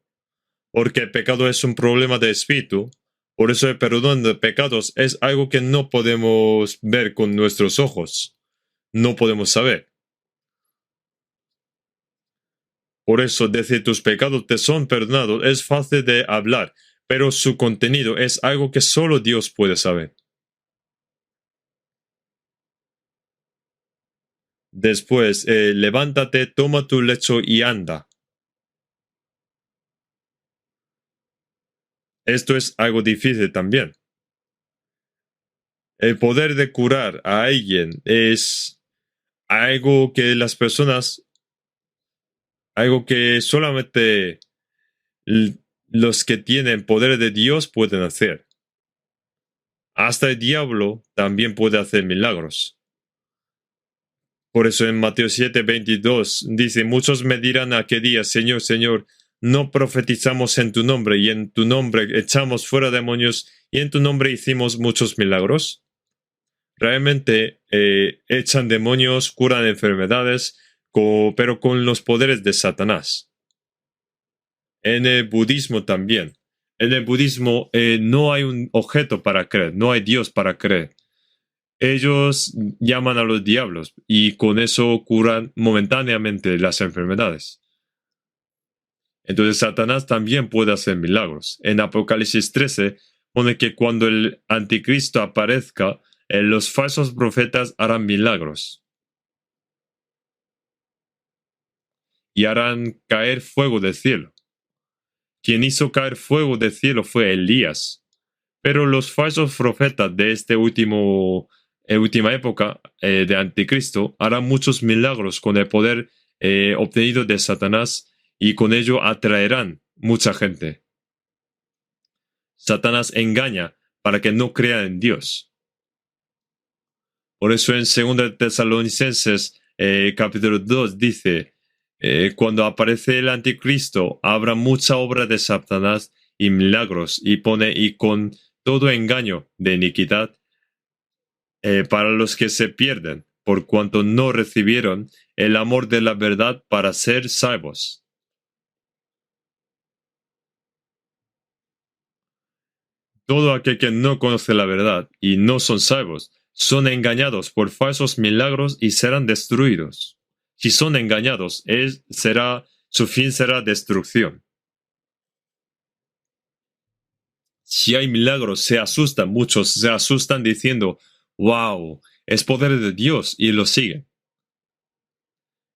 Speaker 1: Porque el pecado es un problema de espíritu. Por eso el perdón de pecados es algo que no podemos ver con nuestros ojos. No podemos saber. Por eso decir tus pecados te son perdonados es fácil de hablar, pero su contenido es algo que solo Dios puede saber. Después, levántate, toma tu lecho y anda. Esto es algo difícil también. El poder de curar a alguien es algo que las personas, algo que solamente los que tienen poder de Dios pueden hacer. Hasta el diablo también puede hacer milagros. Por eso en Mateo 7:22 dice, muchos me dirán aquel día, Señor, Señor, no profetizamos en tu nombre y en tu nombre echamos fuera demonios y en tu nombre hicimos muchos milagros. Realmente echan demonios, curan enfermedades, pero con los poderes de Satanás. En el budismo también. En el budismo no hay un objeto para creer, no hay Dios para creer. Ellos llaman a los diablos y con eso curan momentáneamente las enfermedades. Entonces Satanás también puede hacer milagros. En Apocalipsis 13 pone que cuando el anticristo aparezca, los falsos profetas harán milagros y harán caer fuego del cielo. Quien hizo caer fuego del cielo fue Elías. Pero los falsos profetas de última época de Anticristo harán muchos milagros con el poder obtenido de Satanás y con ello atraerán mucha gente. Satanás engaña para que no crean en Dios. Por eso en 2 Tesalonicenses capítulo 2 dice, cuando aparece el anticristo, habrá mucha obra de Satanás y milagros, y con todo engaño de iniquidad para los que se pierden, por cuanto no recibieron el amor de la verdad para ser salvos. Todo aquel que no conoce la verdad y no son salvos, son engañados por falsos milagros y serán destruidos. Si son engañados, su fin será destrucción. Si hay milagros, muchos se asustan diciendo, wow, es poder de Dios, y lo siguen.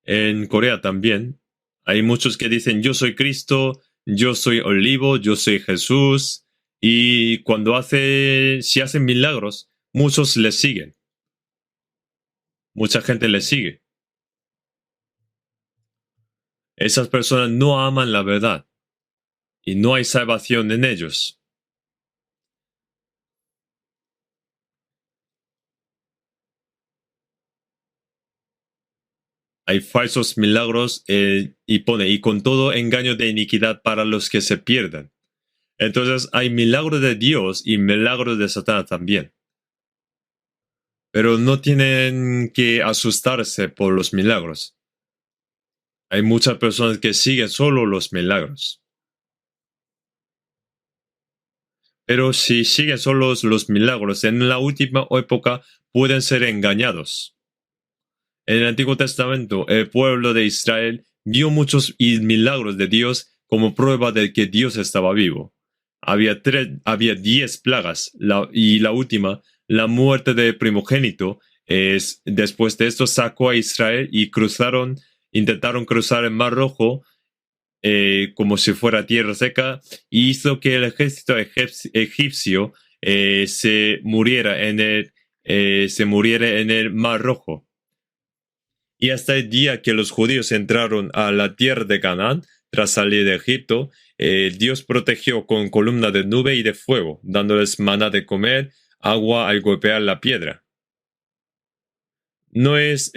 Speaker 1: En Corea también hay muchos que dicen, yo soy Cristo, yo soy Olivo, yo soy Jesús, y si hacen milagros, muchos les siguen. Mucha gente les sigue. Esas personas no aman la verdad y no hay salvación en ellos. Hay falsos milagros y con todo engaño de iniquidad para los que se pierden. Entonces hay milagros de Dios y milagros de Satanás también. Pero no tienen que asustarse por los milagros. Hay muchas personas que siguen solo los milagros. Pero si siguen solo los milagros, en la última época pueden ser engañados. En el Antiguo Testamento, el pueblo de Israel vio muchos milagros de Dios como prueba de que Dios estaba vivo. Había 10 plagas y la última, la muerte del primogénito, después de esto sacó a Israel y intentaron cruzar el Mar Rojo como si fuera tierra seca, y hizo que el ejército egipcio se muriera en el Mar Rojo. Y hasta el día que los judíos entraron a la tierra de Canaán, tras salir de Egipto, Dios protegió con columna de nube y de fuego, dándoles maná de comer, agua al golpear la piedra. ¿No es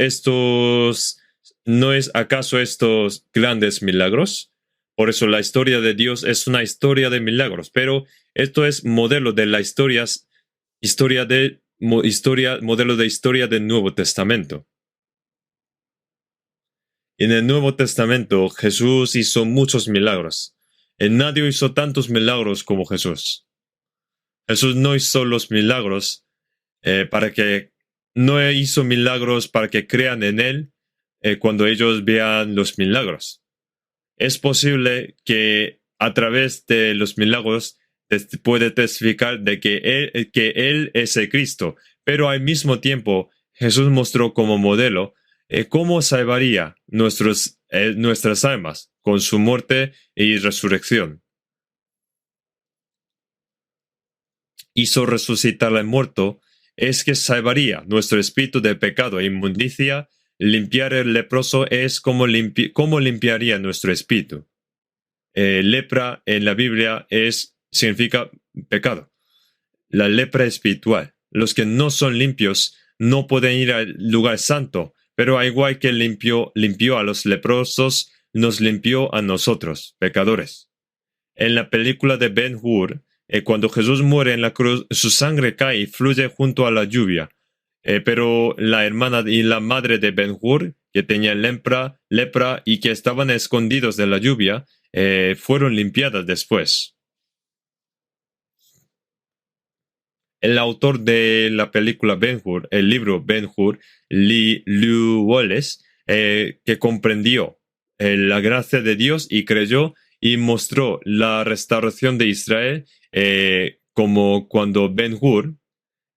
Speaker 1: acaso estos grandes milagros? Por eso la historia de Dios es una historia de milagros, pero esto es modelo de la modelo de historia del Nuevo Testamento. En el Nuevo Testamento, Jesús hizo muchos milagros. Nadie hizo tantos milagros como Jesús. Jesús no hizo los milagros no hizo milagros para que crean en Él cuando ellos vean los milagros. Es posible que a través de los milagros puede testificar de que él es el Cristo, pero al mismo tiempo Jesús mostró como modelo cómo salvaría nuestras almas con su muerte y resurrección. Hizo resucitar al muerto, es que salvaría nuestro espíritu de pecado e inmundicia. Limpiar el leproso es como limpiaría nuestro espíritu. Lepra en la Biblia significa pecado. La lepra espiritual. Los que no son limpios no pueden ir al lugar santo, pero al igual que limpió a los leprosos, nos limpió a nosotros, pecadores. En la película de Ben-Hur, cuando Jesús muere en la cruz, su sangre cae y fluye junto a la lluvia. Pero la hermana y la madre de Ben-Hur, que tenían lepra y que estaban escondidos de la lluvia, fueron limpiadas después. El autor de la película Ben-Hur, el libro Ben-Hur, Lew Wallace, que comprendió la gracia de Dios y creyó y mostró la restauración de Israel como cuando Ben-Hur,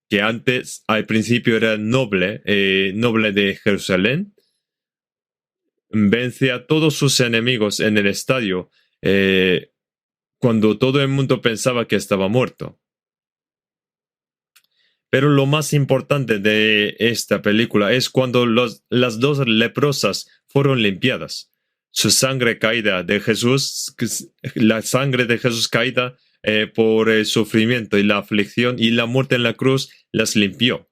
Speaker 1: que antes al principio era noble de Jerusalén, vence a todos sus enemigos en el estadio cuando todo el mundo pensaba que estaba muerto. Pero lo más importante de esta película es cuando las dos leprosas fueron limpiadas. Su sangre caída de Jesús, la sangre de Jesús caída por el sufrimiento y la aflicción y la muerte en la cruz, las limpió.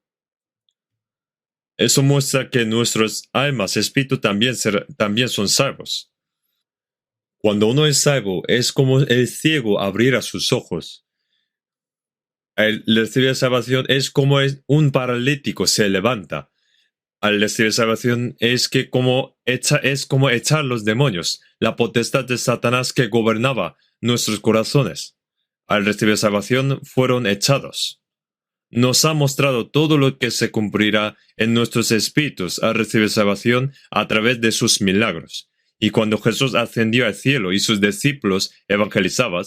Speaker 1: Eso muestra que nuestras almas, espíritu también son salvos. Cuando uno es salvo, es como el ciego abriera sus ojos. Al recibir salvación es como un paralítico se levanta. Al recibir salvación es como echar los demonios, la potestad de Satanás que gobernaba nuestros corazones. Al recibir salvación fueron echados. Nos ha mostrado todo lo que se cumplirá en nuestros espíritus al recibir salvación a través de sus milagros. Y cuando Jesús ascendió al cielo y sus discípulos evangelizaban,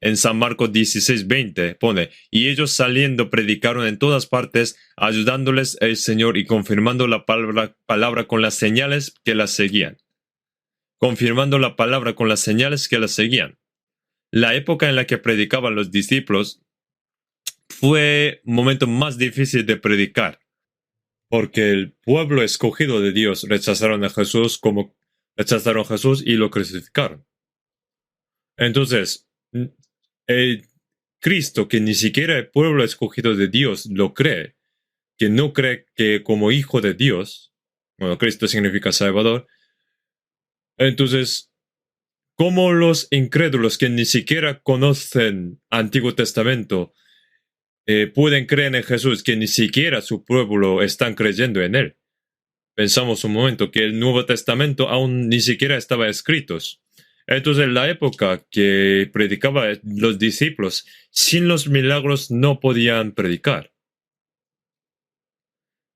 Speaker 1: en San Marcos 16:20 pone, y ellos saliendo predicaron en todas partes, ayudándoles el Señor y confirmando la palabra con las señales que las seguían. Confirmando la palabra con las señales que las seguían. La época en la que predicaban los discípulos fue un momento más difícil de predicar, porque el pueblo escogido de Dios rechazaron a Jesús y lo crucificaron. Entonces, el Cristo, que ni siquiera el pueblo escogido de Dios lo cree, que no cree que como hijo de Dios, bueno, Cristo significa Salvador, entonces, ¿cómo los incrédulos que ni siquiera conocen Antiguo Testamento pueden creer en Jesús, que ni siquiera su pueblo están creyendo en él? Pensamos un momento que el Nuevo Testamento aún ni siquiera estaba escrito. Entonces, en la época que predicaban los discípulos, sin los milagros no podían predicar.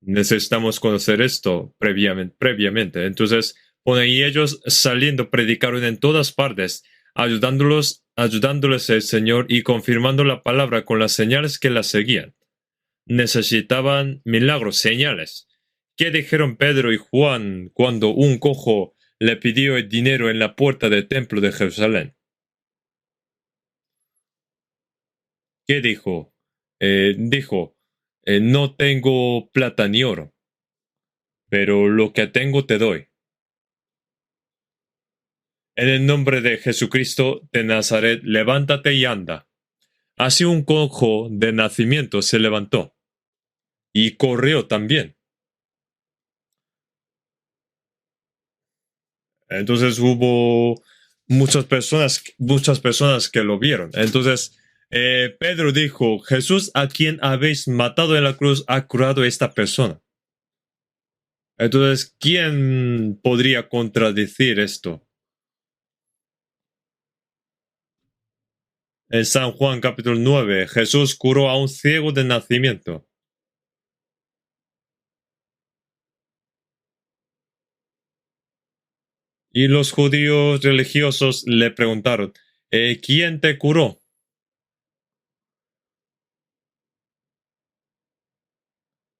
Speaker 1: Necesitamos conocer esto previamente. Entonces, y ellos saliendo predicaron en todas partes, ayudándoles el Señor y confirmando la palabra con las señales que las seguían. Necesitaban milagros, señales. ¿Qué dijeron Pedro y Juan cuando un cojo le pidió el dinero en la puerta del templo de Jerusalén? ¿Qué dijo? No tengo plata ni oro, pero lo que tengo te doy. En el nombre de Jesucristo de Nazaret, levántate y anda. Así un cojo de nacimiento se levantó y corrió también. Entonces hubo muchas personas que lo vieron. Entonces Pedro dijo, Jesús a quien habéis matado en la cruz ha curado a esta persona. Entonces, ¿quién podría contradecir esto? En San Juan capítulo 9, Jesús curó a un ciego de nacimiento. Y los judíos religiosos le preguntaron, ¿quién te curó?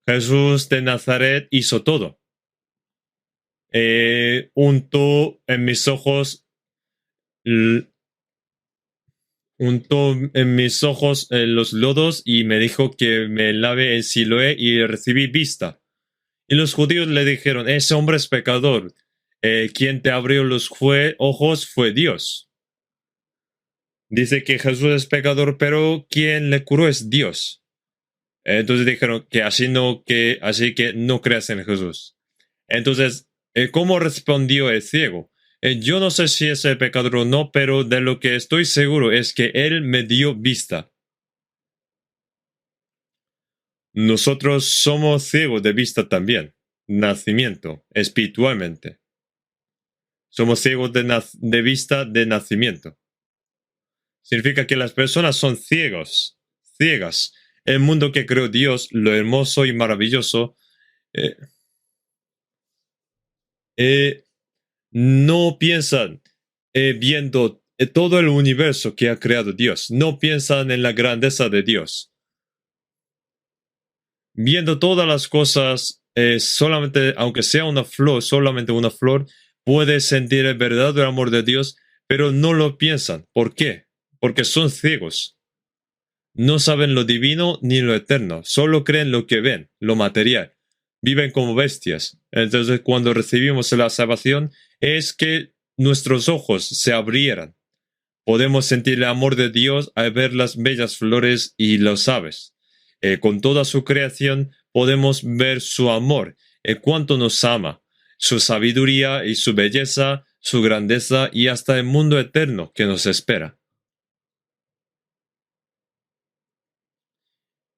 Speaker 1: Jesús de Nazaret hizo todo. Untó en mis ojos los lodos y me dijo que me lave en Siloé y recibí vista. Y los judíos le dijeron, ese hombre es pecador. Quien te abrió los ojos fue Dios. Dice que Jesús es pecador, pero quien le curó es Dios. Entonces dijeron que así que no creas en Jesús. Entonces, ¿cómo respondió el ciego? Yo no sé si es el pecador o no, pero de lo que estoy seguro es que él me dio vista. Nosotros somos ciegos de vista también, nacimiento, espiritualmente. Somos ciegos de vista de nacimiento. Significa que las personas son ciegas. El mundo que creó Dios, lo hermoso y maravilloso, eh, no piensan viendo todo el universo que ha creado Dios. No piensan en la grandeza de Dios. Viendo todas las cosas, solamente, aunque sea una flor, solamente una flor, puede sentir el verdadero amor de Dios, pero no lo piensan. ¿Por qué? Porque son ciegos. No saben lo divino ni lo eterno, solo creen lo que ven, lo material. Viven como bestias. Entonces, cuando recibimos la salvación, es que nuestros ojos se abrieran. Podemos sentir el amor de Dios al ver las bellas flores y los aves. Con toda su creación podemos ver su amor, cuánto nos ama, su sabiduría y su belleza, su grandeza y hasta el mundo eterno que nos espera.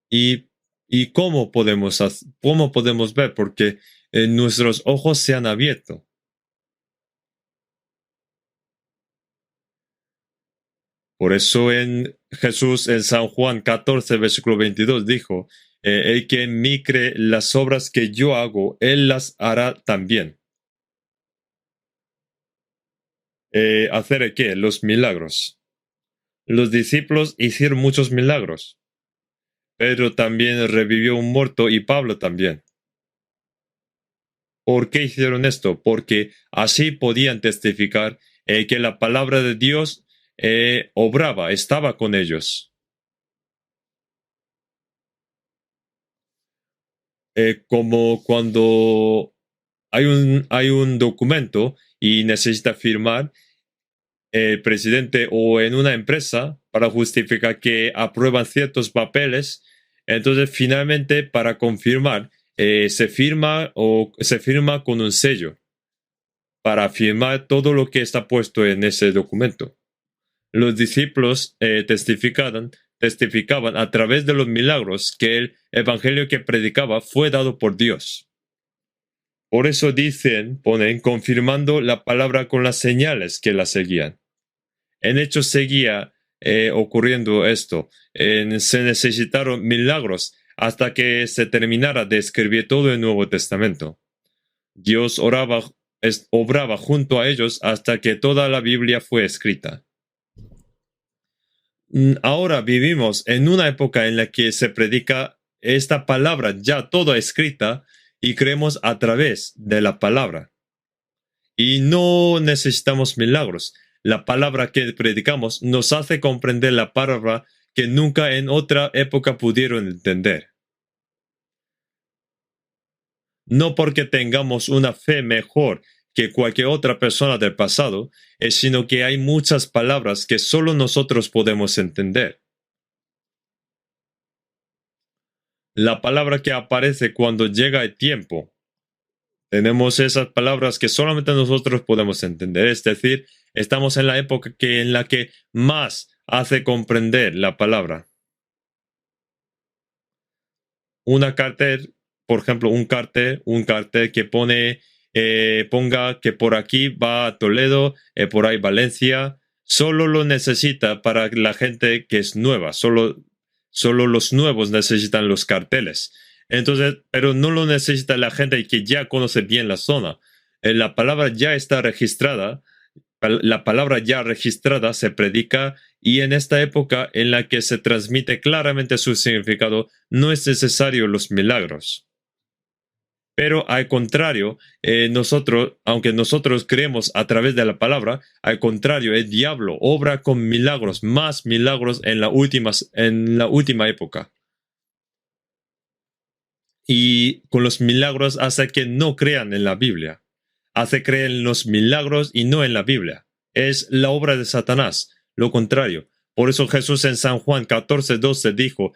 Speaker 1: ¿Y, y cómo podemos ver? Porque nuestros ojos se han abierto. Por eso en Jesús en San Juan 14, versículo 22 dijo, el que en mí cree las obras que yo hago, él las hará también. ¿Hacer qué? Los milagros. Los discípulos hicieron muchos milagros. Pedro también revivió un muerto y Pablo también. ¿Por qué hicieron esto? Porque así podían testificar que la palabra de Dios obraba, estaba con ellos. Como cuando hay un documento y necesita firmar el presidente o en una empresa para justificar que aprueban ciertos papeles, entonces finalmente para confirmar se firma con un sello para firmar todo lo que está puesto en ese documento. Los discípulos testificaban a través de los milagros que el evangelio que predicaba fue dado por Dios. Por eso ponen confirmando la palabra con las señales que la seguían. En Hechos seguía ocurriendo esto. Se necesitaron milagros hasta que se terminara de escribir todo el Nuevo Testamento. Dios obraba junto a ellos hasta que toda la Biblia fue escrita. Ahora vivimos en una época en la que se predica esta palabra ya toda escrita y creemos a través de la palabra. Y no necesitamos milagros. La palabra que predicamos nos hace comprender la palabra que nunca en otra época pudieron entender. No porque tengamos una fe mejor que cualquier otra persona del pasado, sino que hay muchas palabras que solo nosotros podemos entender. La palabra que aparece cuando llega el tiempo. Tenemos esas palabras que solamente nosotros podemos entender. Es decir, estamos en la época en la que más hace comprender la palabra. Una cartel, por ejemplo, un cartel que ponga que por aquí va a Toledo, por ahí Valencia, solo lo necesita para la gente que es nueva, solo los nuevos necesitan los carteles. Entonces, pero no lo necesita la gente que ya conoce bien la zona. La palabra ya está registrada, la palabra ya registrada se predica y en esta época en la que se transmite claramente su significado, no es necesario los milagros. Pero al contrario, aunque nosotros creemos a través de la palabra, al contrario, el diablo obra con milagros, más milagros en la última época. Y con los milagros hace que no crean en la Biblia. Hace creer en los milagros y no en la Biblia. Es la obra de Satanás, lo contrario. Por eso Jesús en San Juan 14:12 dijo,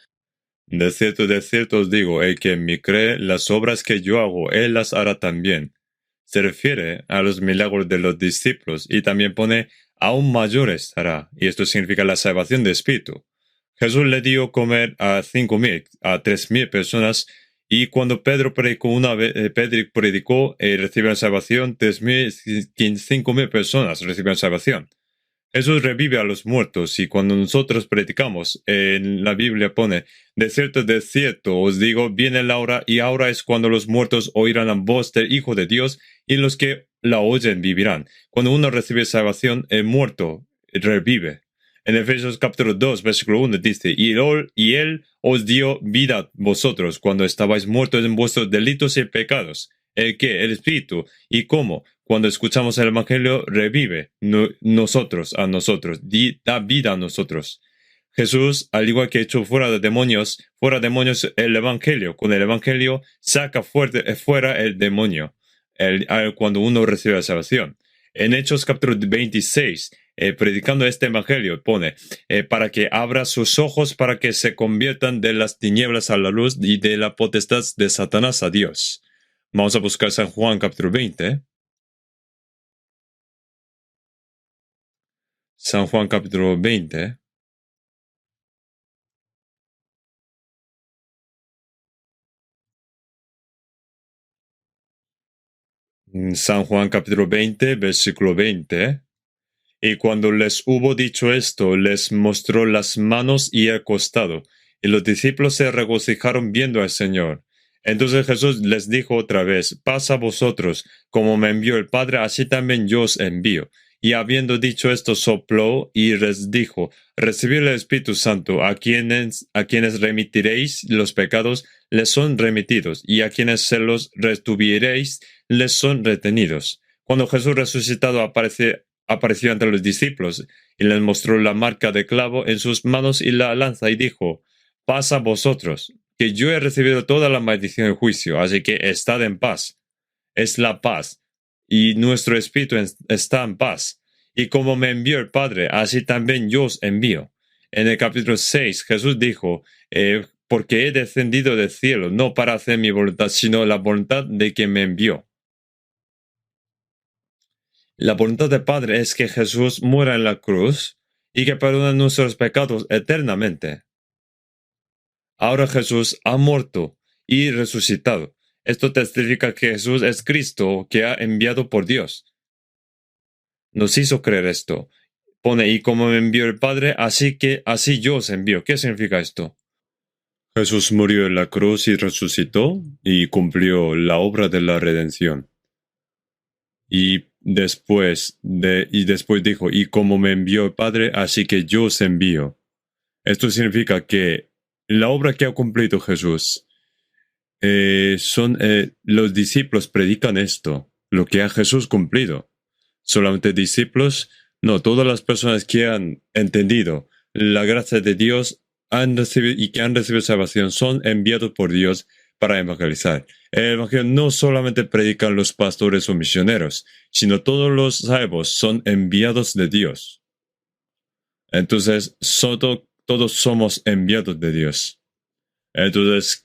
Speaker 1: de cierto os digo, el que en mí cree, las obras que yo hago, él las hará también. Se refiere a los milagros de los discípulos y también pone, aún mayores hará, y esto significa la salvación de espíritu. Jesús le dio comer a 5,000, a 3,000 personas, y cuando Pedro predicó recibieron salvación, 3,000, 5,000 personas recibieron salvación. Jesús revive a los muertos y cuando nosotros predicamos, en la Biblia pone, de cierto os digo, viene la hora y ahora es cuando los muertos oirán la voz del Hijo de Dios y los que la oyen vivirán. Cuando uno recibe salvación, el muerto revive. En Efesios capítulo 2, versículo 1 dice, y él os dio vida a vosotros cuando estabais muertos en vuestros delitos y pecados. ¿El qué? El Espíritu. ¿Y cómo? Cuando escuchamos el Evangelio, revive a nosotros, da vida a nosotros. Jesús, al igual que echó fuera demonios el Evangelio. Con el Evangelio saca fuera el demonio cuando uno recibe la salvación. En Hechos capítulo 26, predicando este Evangelio, pone, para que abra sus ojos para que se conviertan de las tinieblas a la luz y de la potestad de Satanás a Dios. Vamos a buscar San Juan capítulo 20. San Juan capítulo 20. San Juan capítulo 20, versículo 20. Y cuando les hubo dicho esto, les mostró las manos y el costado, y los discípulos se regocijaron viendo al Señor. Entonces Jesús les dijo otra vez, paz a vosotros, como me envió el Padre, así también yo os envío. Y habiendo dicho esto, sopló y les dijo, recibid el Espíritu Santo, a quienes remitiréis los pecados, les son remitidos, y a quienes se los retuviereis, les son retenidos. Cuando Jesús resucitado apareció ante los discípulos y les mostró la marca de clavo en sus manos y la lanza y dijo, paz a vosotros, que yo he recibido toda la maldición del juicio, así que estad en paz. Es la paz, y nuestro espíritu está en paz. Y como me envió el Padre, así también yo os envío. En el capítulo 6, Jesús dijo, porque he descendido del cielo, no para hacer mi voluntad, sino la voluntad de quien me envió. La voluntad del Padre es que Jesús muera en la cruz y que perdone nuestros pecados eternamente. Ahora Jesús ha muerto y resucitado. Esto testifica que Jesús es Cristo que ha enviado por Dios. Nos hizo creer esto. Pone, y como me envió el Padre, así yo os envío. ¿Qué significa esto? Jesús murió en la cruz y resucitó y cumplió la obra de la redención. Y después dijo, y como me envió el Padre, así que yo os envío. Esto significa que la obra que ha cumplido Jesús, los discípulos predican esto, lo que ha Jesús cumplido. Solamente discípulos, no, todas las personas que han entendido la gracia de Dios y que han recibido salvación son enviados por Dios para evangelizar. El evangelio no solamente predican los pastores o misioneros, sino todos los salvos son enviados de Dios. Entonces, todos somos enviados de Dios. Entonces,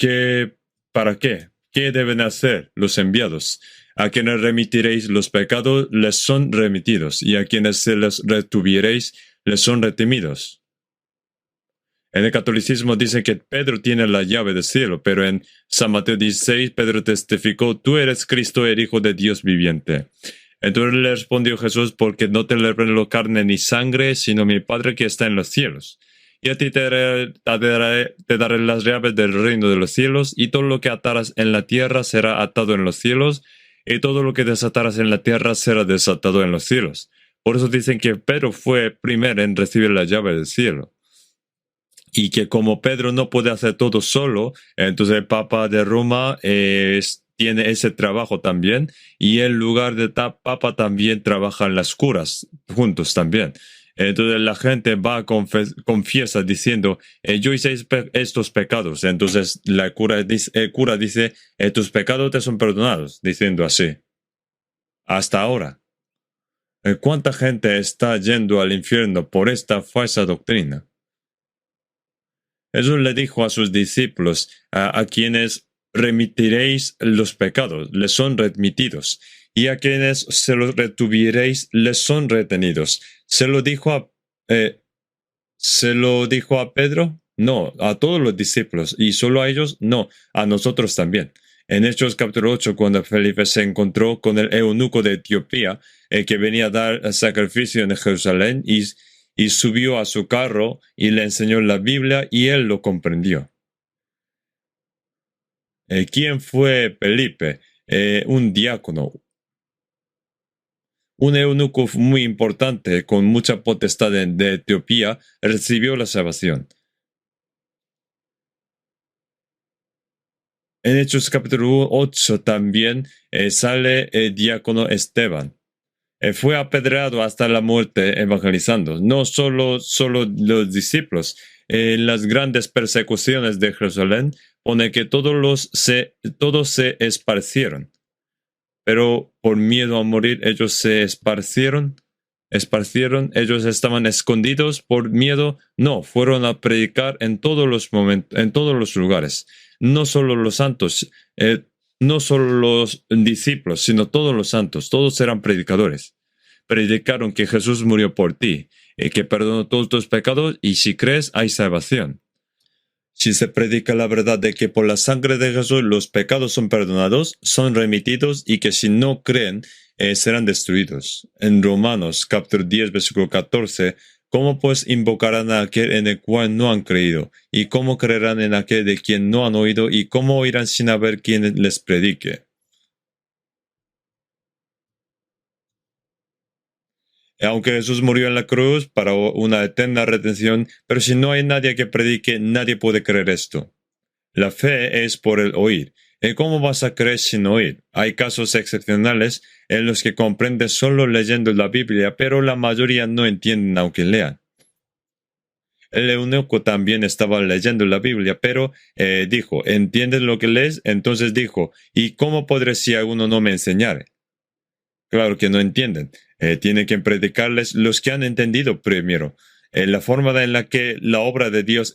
Speaker 1: ¿para qué? ¿Qué deben hacer los enviados? A quienes remitiréis los pecados, les son remitidos, y a quienes se les retuviereis, les son retimidos. En el catolicismo dice que Pedro tiene la llave del cielo, pero en San Mateo 16, Pedro testificó, tú eres Cristo, el Hijo de Dios viviente. Entonces le respondió Jesús, porque no te reveló carne ni sangre, sino mi Padre que está en los cielos. Y a ti te daré las llaves del reino de los cielos, y todo lo que ataras en la tierra será atado en los cielos, y todo lo que desataras en la tierra será desatado en los cielos. Por eso dicen que Pedro fue primero en recibir la llave del cielo. Y que como Pedro no puede hacer todo solo, entonces el Papa de Roma tiene ese trabajo también, y en lugar de Papa también trabajan las curas juntos también. Entonces la gente va confiesa diciendo, yo hice estos pecados. Entonces el cura dice, tus pecados te son perdonados, diciendo así. Hasta ahora. ¿Cuánta gente está yendo al infierno por esta falsa doctrina? Jesús le dijo a sus discípulos, a quienes remitiréis los pecados, les son remitidos, y a quienes se los retuviereis, les son retenidos. ¿Se lo dijo a Pedro? No, a todos los discípulos, y solo a ellos, no, a nosotros también. En Hechos capítulo 8, cuando Felipe se encontró con el eunuco de Etiopía, el que venía a dar sacrificio en Jerusalén, y subió a su carro y le enseñó la Biblia y él lo comprendió. ¿Quién fue Felipe? Un diácono, un eunuco muy importante con mucha potestad de Etiopía, recibió la salvación. En Hechos capítulo 8 también sale el diácono Esteban. fue apedreado hasta la muerte evangelizando. No solo los discípulos. En las grandes persecuciones de Jerusalén pone que todos se esparcieron. Pero por miedo a morir ellos se esparcieron, ellos estaban escondidos por miedo, no, fueron a predicar en todos los momentos, en todos los lugares, no solo los santos, no solo los discípulos, sino todos los santos, todos eran predicadores. Predicaron que Jesús murió por ti, que perdonó todos tus pecados y si crees hay salvación. Si se predica la verdad de que por la sangre de Jesús los pecados son perdonados, son remitidos y que si no creen, serán destruidos. En Romanos capítulo 10, versículo 14, ¿cómo pues invocarán a aquel en el cual no han creído? ¿Y cómo creerán en aquel de quien no han oído? ¿Y cómo oirán sin haber quien les predique? Aunque Jesús murió en la cruz para una eterna redención, pero si no hay nadie que predique, nadie puede creer esto. La fe es por el oír. ¿Cómo vas a creer sin oír? Hay casos excepcionales en los que comprendes solo leyendo la Biblia, pero la mayoría no entienden aunque lean. El eunuco también estaba leyendo la Biblia, pero dijo, ¿entiendes lo que lees? Entonces dijo, ¿y cómo podré si alguno no me enseñare? Claro que no entienden. Tiene que predicarles los que han entendido primero. La forma en la que la obra de Dios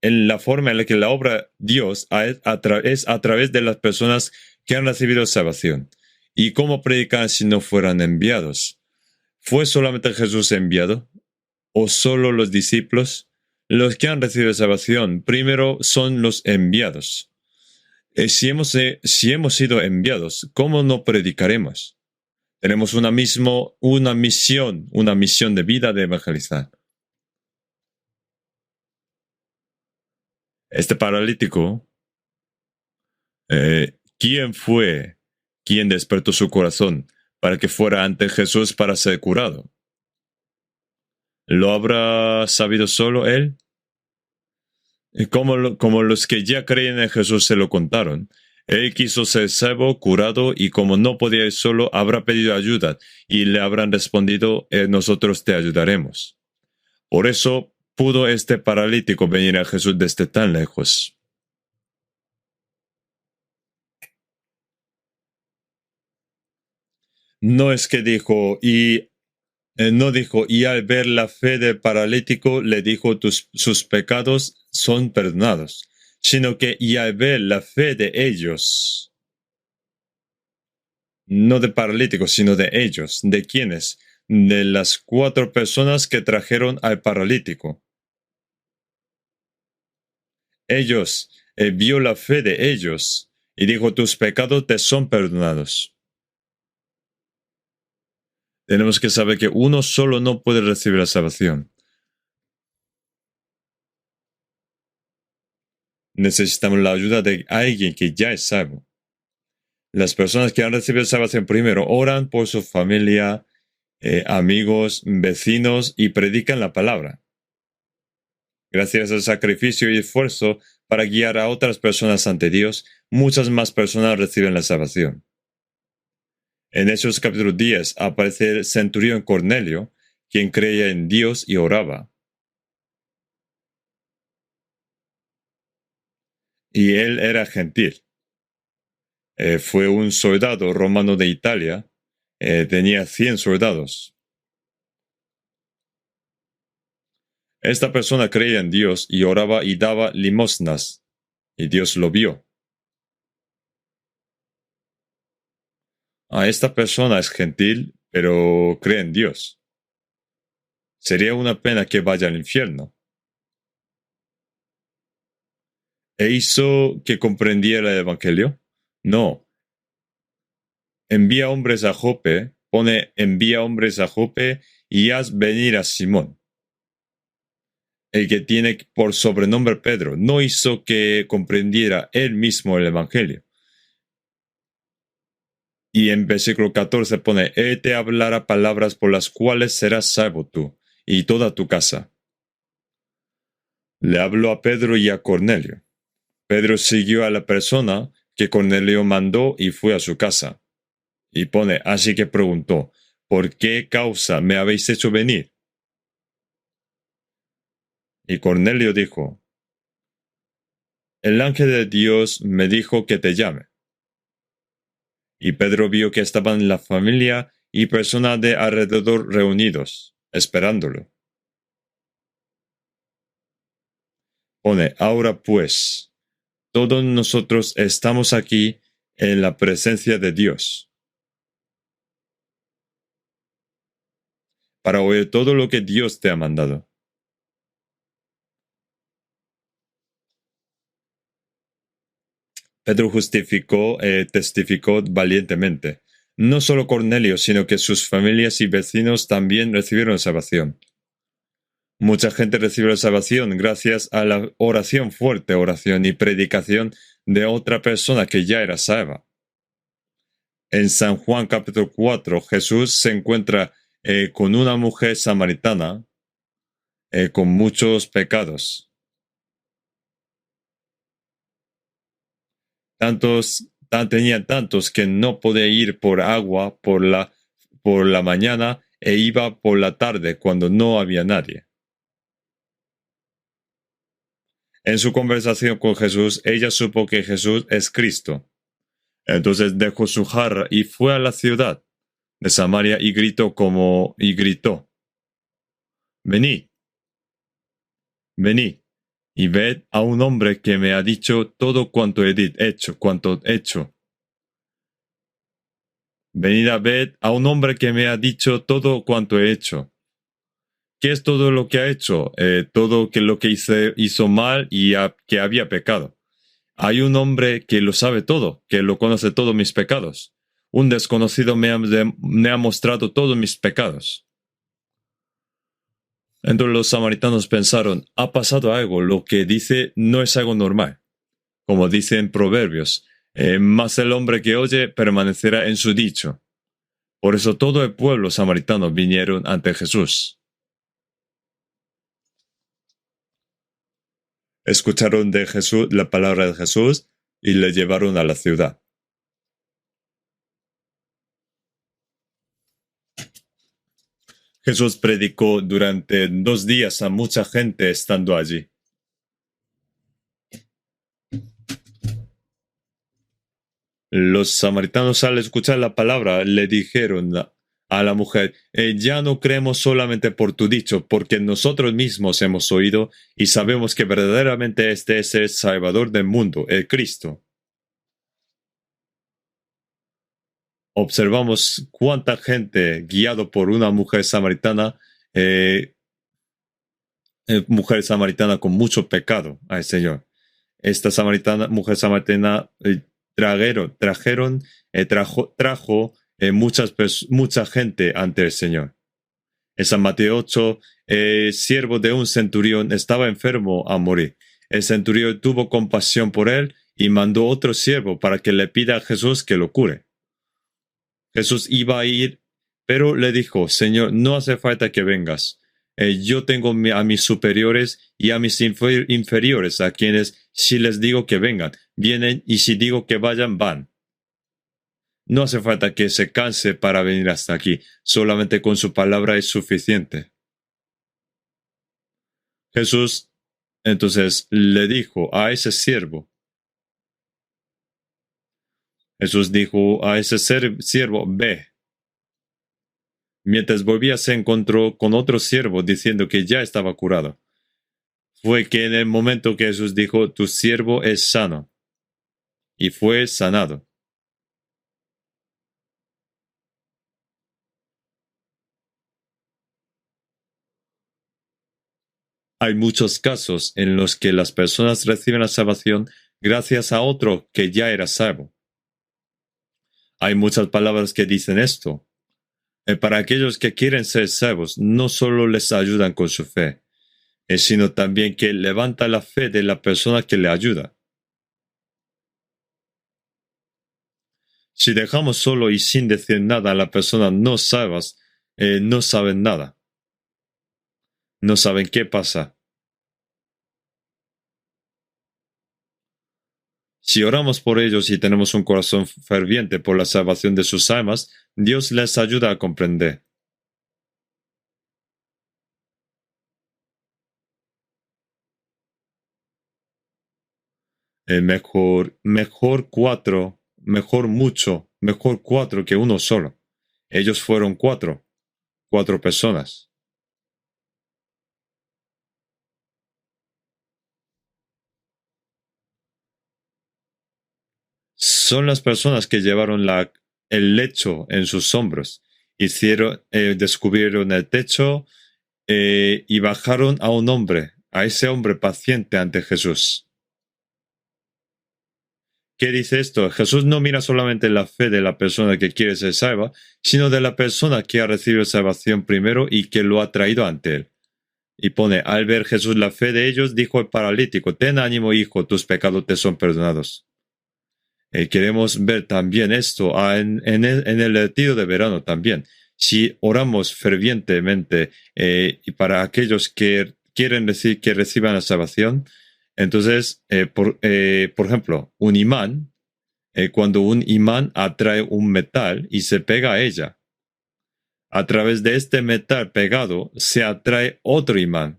Speaker 1: en la forma en la que la obra Dios es a través de las personas que han recibido salvación. ¿Y cómo predicar si no fueran enviados? ¿Fue solamente Jesús enviado? ¿O solo los discípulos? Los que han recibido salvación primero son los enviados. Si hemos sido enviados, ¿cómo no predicaremos? Tenemos una misión de vida de evangelizar. Este paralítico, ¿quién fue quien despertó su corazón para que fuera ante Jesús para ser curado? ¿Lo habrá sabido solo él? Como los que ya creen en Jesús se lo contaron. Él quiso ser salvo, curado, y como no podía ir solo, habrá pedido ayuda, y le habrán respondido, nosotros te ayudaremos. Por eso pudo este paralítico venir a Jesús desde tan lejos. No es que dijo, no dijo, y al ver la fe del paralítico, le dijo, sus pecados son perdonados, sino que, y al ver la fe de ellos, no de paralíticos, sino de ellos, ¿de quiénes? De las 4 personas que trajeron al paralítico. Ellos, vio la fe de ellos, y dijo, tus pecados te son perdonados. Tenemos que saber que uno solo no puede recibir la salvación. Necesitamos la ayuda de alguien que ya es salvo. Las personas que han recibido salvación primero oran por su familia, amigos, vecinos y predican la palabra. Gracias al sacrificio y esfuerzo para guiar a otras personas ante Dios, muchas más personas reciben la salvación. En Hechos capítulo 10 aparece el centurión Cornelio, quien creía en Dios y oraba. Y él era gentil. Fue un soldado romano de Italia. Tenía 100 soldados. Esta persona creía en Dios y oraba y daba limosnas. Y Dios lo vio. Esta persona es gentil, pero cree en Dios. Sería una pena que vaya al infierno. ¿E hizo que comprendiera el Evangelio? No. Envía hombres a Jope y haz venir a Simón, el que tiene por sobrenombre Pedro. No hizo que comprendiera él mismo el Evangelio. Y en versículo 14 pone, él te hablará palabras por las cuales serás salvo tú y toda tu casa. Le habló a Pedro y a Cornelio. Pedro siguió a la persona que Cornelio mandó y fue a su casa. Y pone, así que preguntó, ¿por qué causa me habéis hecho venir? Y Cornelio dijo, el ángel de Dios me dijo que te llame. Y Pedro vio que estaban la familia y personas de alrededor reunidos, esperándolo. Pone, ahora pues, todos nosotros estamos aquí en la presencia de Dios, para oír todo lo que Dios te ha mandado. Pedro testificó valientemente. No solo Cornelio, sino que sus familias y vecinos también recibieron salvación. Mucha gente recibió la salvación gracias a la fuerte oración y predicación de otra persona que ya era salva. En San Juan capítulo 4, Jesús se encuentra con una mujer samaritana con muchos pecados. Tenía tantos que no podía ir por agua por la mañana e iba por la tarde cuando no había nadie. En su conversación con Jesús, ella supo que Jesús es Cristo. Entonces dejó su jarra y fue a la ciudad de Samaria y gritó, venid, venid, y ved a un hombre que me ha dicho todo cuanto he hecho. Venid a ver a un hombre que me ha dicho todo cuanto he hecho. ¿Qué es todo lo que ha hecho? Todo lo que hizo mal y que había pecado. Hay un hombre que lo sabe todo, que lo conoce todos mis pecados. Un desconocido me ha mostrado todos mis pecados. Entonces los samaritanos pensaron, ha pasado algo, lo que dice no es algo normal. Como dicen Proverbios, mas el hombre que oye permanecerá en su dicho. Por eso todo el pueblo samaritano vinieron ante Jesús. Escucharon de Jesús la palabra de Jesús y le llevaron a la ciudad. Jesús predicó durante 2 días a mucha gente estando allí. Los samaritanos al escuchar la palabra le dijeron a la mujer, ya no creemos solamente por tu dicho, porque nosotros mismos hemos oído y sabemos que verdaderamente este es el Salvador del mundo, el Cristo. Observamos cuánta gente guiado por una mujer samaritana con mucho pecado al Señor. Esta mujer samaritana trajo mucha gente ante el Señor. En San Mateo 8, siervo de un centurión estaba enfermo a morir. El centurión tuvo compasión por él y mandó otro siervo para que le pida a Jesús que lo cure. Jesús iba a ir, pero le dijo, Señor, no hace falta que vengas. Yo tengo a mis superiores y a mis inferiores, a quienes si les digo que vengan, vienen, y si digo que vayan, van. No hace falta que se canse para venir hasta aquí, solamente con su palabra es suficiente. Jesús entonces le dijo a ese siervo, ve. Mientras volvía se encontró con otro siervo diciendo que ya estaba curado. Fue que en el momento que Jesús dijo, tu siervo es sano, y fue sanado. Hay muchos casos en los que las personas reciben la salvación gracias a otro que ya era salvo. Hay muchas palabras que dicen esto. Para aquellos que quieren ser salvos, no solo les ayudan con su fe, sino también que levanta la fe de la persona que le ayuda. Si dejamos solo y sin decir nada a la persona no salvas, no saben nada. No saben qué pasa. Si oramos por ellos y tenemos un corazón ferviente por la salvación de sus almas, Dios les ayuda a comprender. Mejor mucho, mejor cuatro que uno solo. Ellos fueron cuatro personas. Son las personas que llevaron el lecho en sus hombros, descubrieron el techo y bajaron a ese hombre paciente ante Jesús. ¿Qué dice esto? Jesús no mira solamente la fe de la persona que quiere ser salva, sino de la persona que ha recibido salvación primero y que lo ha traído ante él. Y pone, al ver Jesús la fe de ellos, dijo el paralítico, ten ánimo, hijo, tus pecados te son perdonados. Queremos ver también esto en el retiro de verano también. Si oramos fervientemente y para aquellos que quieren decir que reciban la salvación, entonces, por ejemplo, un imán, cuando un imán atrae un metal y se pega a ella, a través de este metal pegado se atrae otro imán.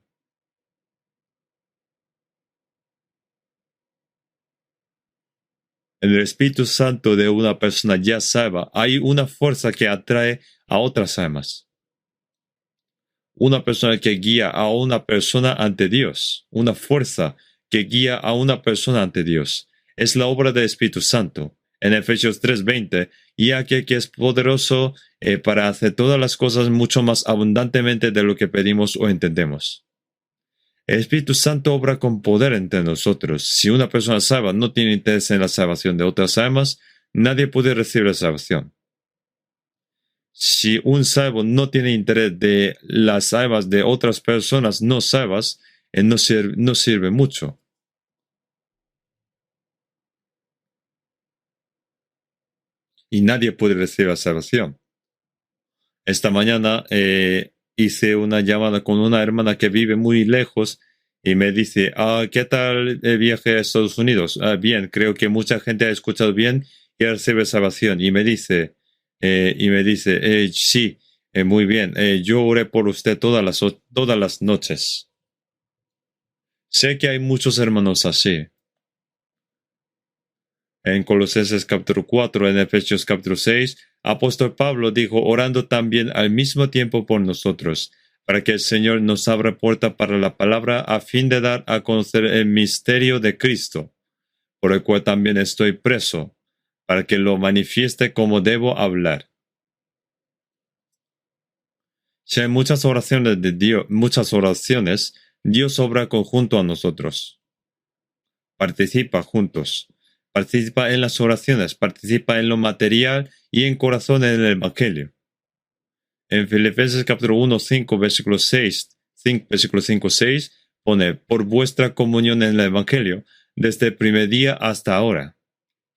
Speaker 1: En el Espíritu Santo de una persona ya salva, hay una fuerza que atrae a otras almas. Una persona que guía a una persona ante Dios. Una fuerza que guía a una persona ante Dios. Es la obra del Espíritu Santo. En Efesios 3:20, y aquel que es poderoso para hacer todas las cosas mucho más abundantemente de lo que pedimos o entendemos. El Espíritu Santo obra con poder entre nosotros. Si una persona salva no tiene interés en la salvación de otras almas, nadie puede recibir la salvación. Si un salvo no tiene interés de las almas de otras personas no salvas, no sirve mucho. Y nadie puede recibir la salvación. Esta mañana hice una llamada con una hermana que vive muy lejos y me dice, ¿qué tal el viaje a Estados Unidos? Bien, creo que mucha gente ha escuchado bien y recibe salvación. Sí, muy bien, yo oré por usted todas las noches. Sé que hay muchos hermanos así. En Colosenses capítulo 4, en Efesios capítulo 6, apóstol Pablo dijo, orando también al mismo tiempo por nosotros, para que el Señor nos abra puerta para la palabra a fin de dar a conocer el misterio de Cristo, por el cual también estoy preso, para que lo manifieste como debo hablar. Si hay muchas oraciones de Dios, Dios obra conjunto a nosotros. Participa juntos. Participa en las oraciones, participa en lo material y en corazón en el Evangelio. En Filipenses capítulo 1, 5, versículo 6, pone, por vuestra comunión en el Evangelio, desde el primer día hasta ahora.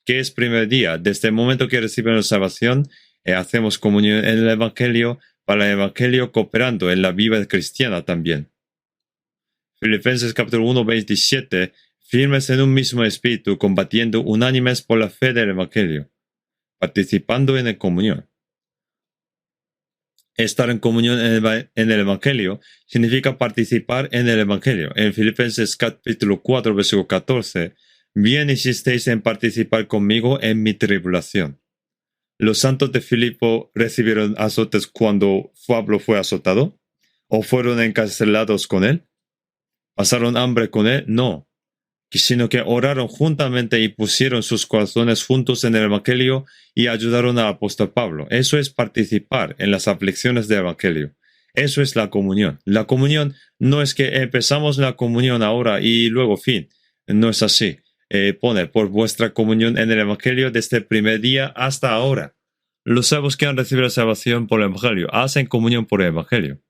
Speaker 1: ¿Qué es primer día? Desde el momento que recibimos la salvación, hacemos comunión en el Evangelio, para el Evangelio cooperando en la vida cristiana también. Filipenses capítulo 1, 27, firmes en un mismo espíritu, combatiendo unánimes por la fe del Evangelio, participando en la comunión. Estar en comunión en el Evangelio significa participar en el Evangelio. En Filipenses capítulo 4, versículo 14, bien hicisteis en participar conmigo en mi tribulación. ¿Los santos de Filipo recibieron azotes cuando Pablo fue azotado? ¿O fueron encarcelados con él? ¿Pasaron hambre con él? No, sino que oraron juntamente y pusieron sus corazones juntos en el Evangelio y ayudaron al apóstol Pablo. Eso es participar en las aflicciones del Evangelio. Eso es la comunión. La comunión no es que empezamos la comunión ahora y luego fin. No es así. Pone por vuestra comunión en el Evangelio desde el primer día hasta ahora. Los salvos que han recibido la salvación por el Evangelio hacen comunión por el Evangelio.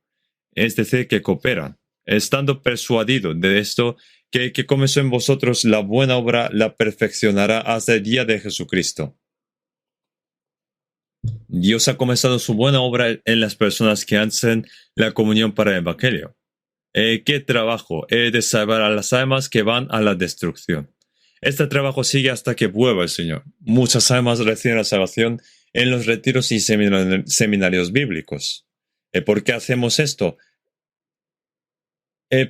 Speaker 1: Es decir, que cooperan. Estando persuadido de esto, que comenzó en vosotros la buena obra, la perfeccionará hasta el día de Jesucristo. Dios ha comenzado su buena obra en las personas que hacen la comunión para el Evangelio. ¿Qué trabajo? De salvar a las almas que van a la destrucción. Este trabajo sigue hasta que vuelva el Señor. Muchas almas reciben la salvación en los retiros y seminarios bíblicos. ¿Por qué hacemos esto?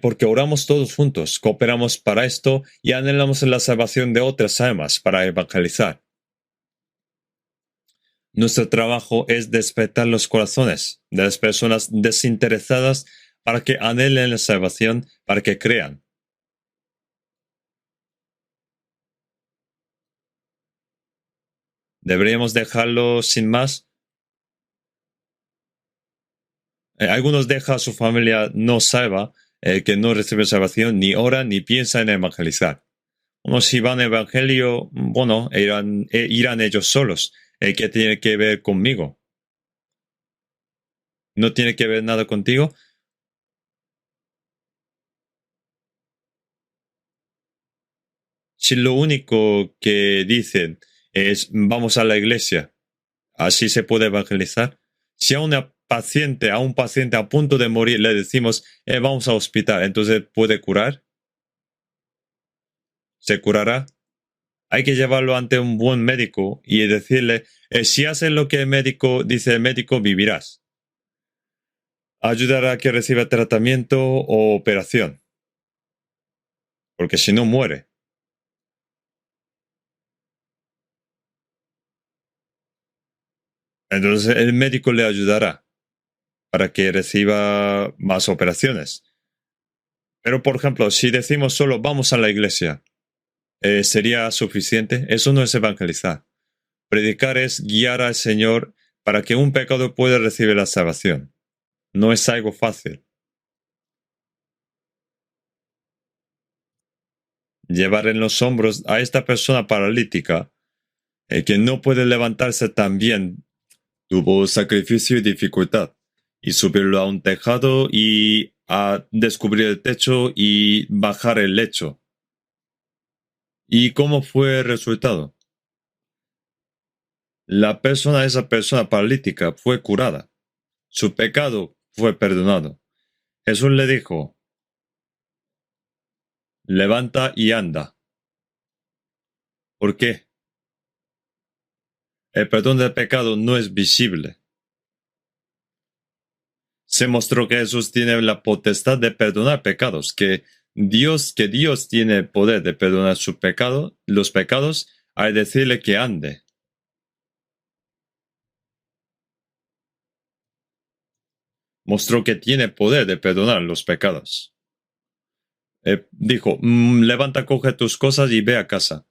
Speaker 1: Porque oramos todos juntos, cooperamos para esto y anhelamos la salvación de otras almas para evangelizar. Nuestro trabajo es despertar los corazones de las personas desinteresadas para que anhelen la salvación, para que crean. ¿Deberíamos dejarlo sin más? Algunos dejan a su familia no salva, que no recibe salvación, ni oran ni piensan en evangelizar. Unos si van al evangelio, bueno, irán ellos solos. ¿Qué tiene que ver conmigo? ¿No tiene que ver nada contigo? Si lo único que dicen es vamos a la iglesia, así se puede evangelizar. Si a un paciente a punto de morir le decimos vamos al hospital, entonces ¿puede curar? ¿Se curará? Hay que llevarlo ante un buen médico y decirle si haces lo que el médico dice el médico, vivirás. Ayudará a que reciba tratamiento o operación, porque si no muere. Entonces el médico le ayudará para que reciba más operaciones. Pero, por ejemplo, si decimos solo vamos a la iglesia, ¿sería suficiente? Eso no es evangelizar. Predicar es guiar al Señor para que un pecador pueda recibir la salvación. No es algo fácil. Llevar en los hombros a esta persona paralítica, que no puede levantarse tan bien, tuvo sacrificio y dificultad, y subirlo a un tejado y a descubrir el techo y bajar el lecho. ¿Y cómo fue el resultado? Esa persona paralítica, fue curada. Su pecado fue perdonado. Jesús le dijo, levanta y anda. ¿Por qué? El perdón del pecado no es visible. Se mostró que Jesús tiene la potestad de perdonar pecados, que Dios tiene el poder de perdonar su pecado, los pecados, al decirle que ande. Mostró que tiene poder de perdonar los pecados. Dijo, levanta, coge tus cosas y ve a casa.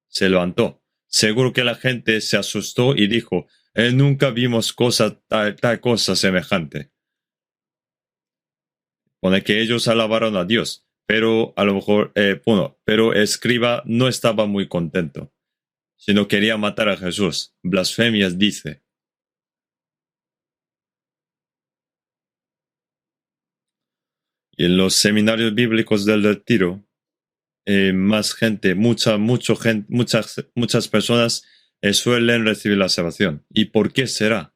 Speaker 1: Se levantó. Seguro que la gente se asustó y dijo, nunca vimos tal cosa semejante. Pone que ellos alabaron a Dios, pero a lo mejor, pero el escriba no estaba muy contento, sino quería matar a Jesús. Blasfemias dice. Y en los seminarios bíblicos del retiro, más gente, muchas personas suelen recibir la salvación. ¿Y por qué será?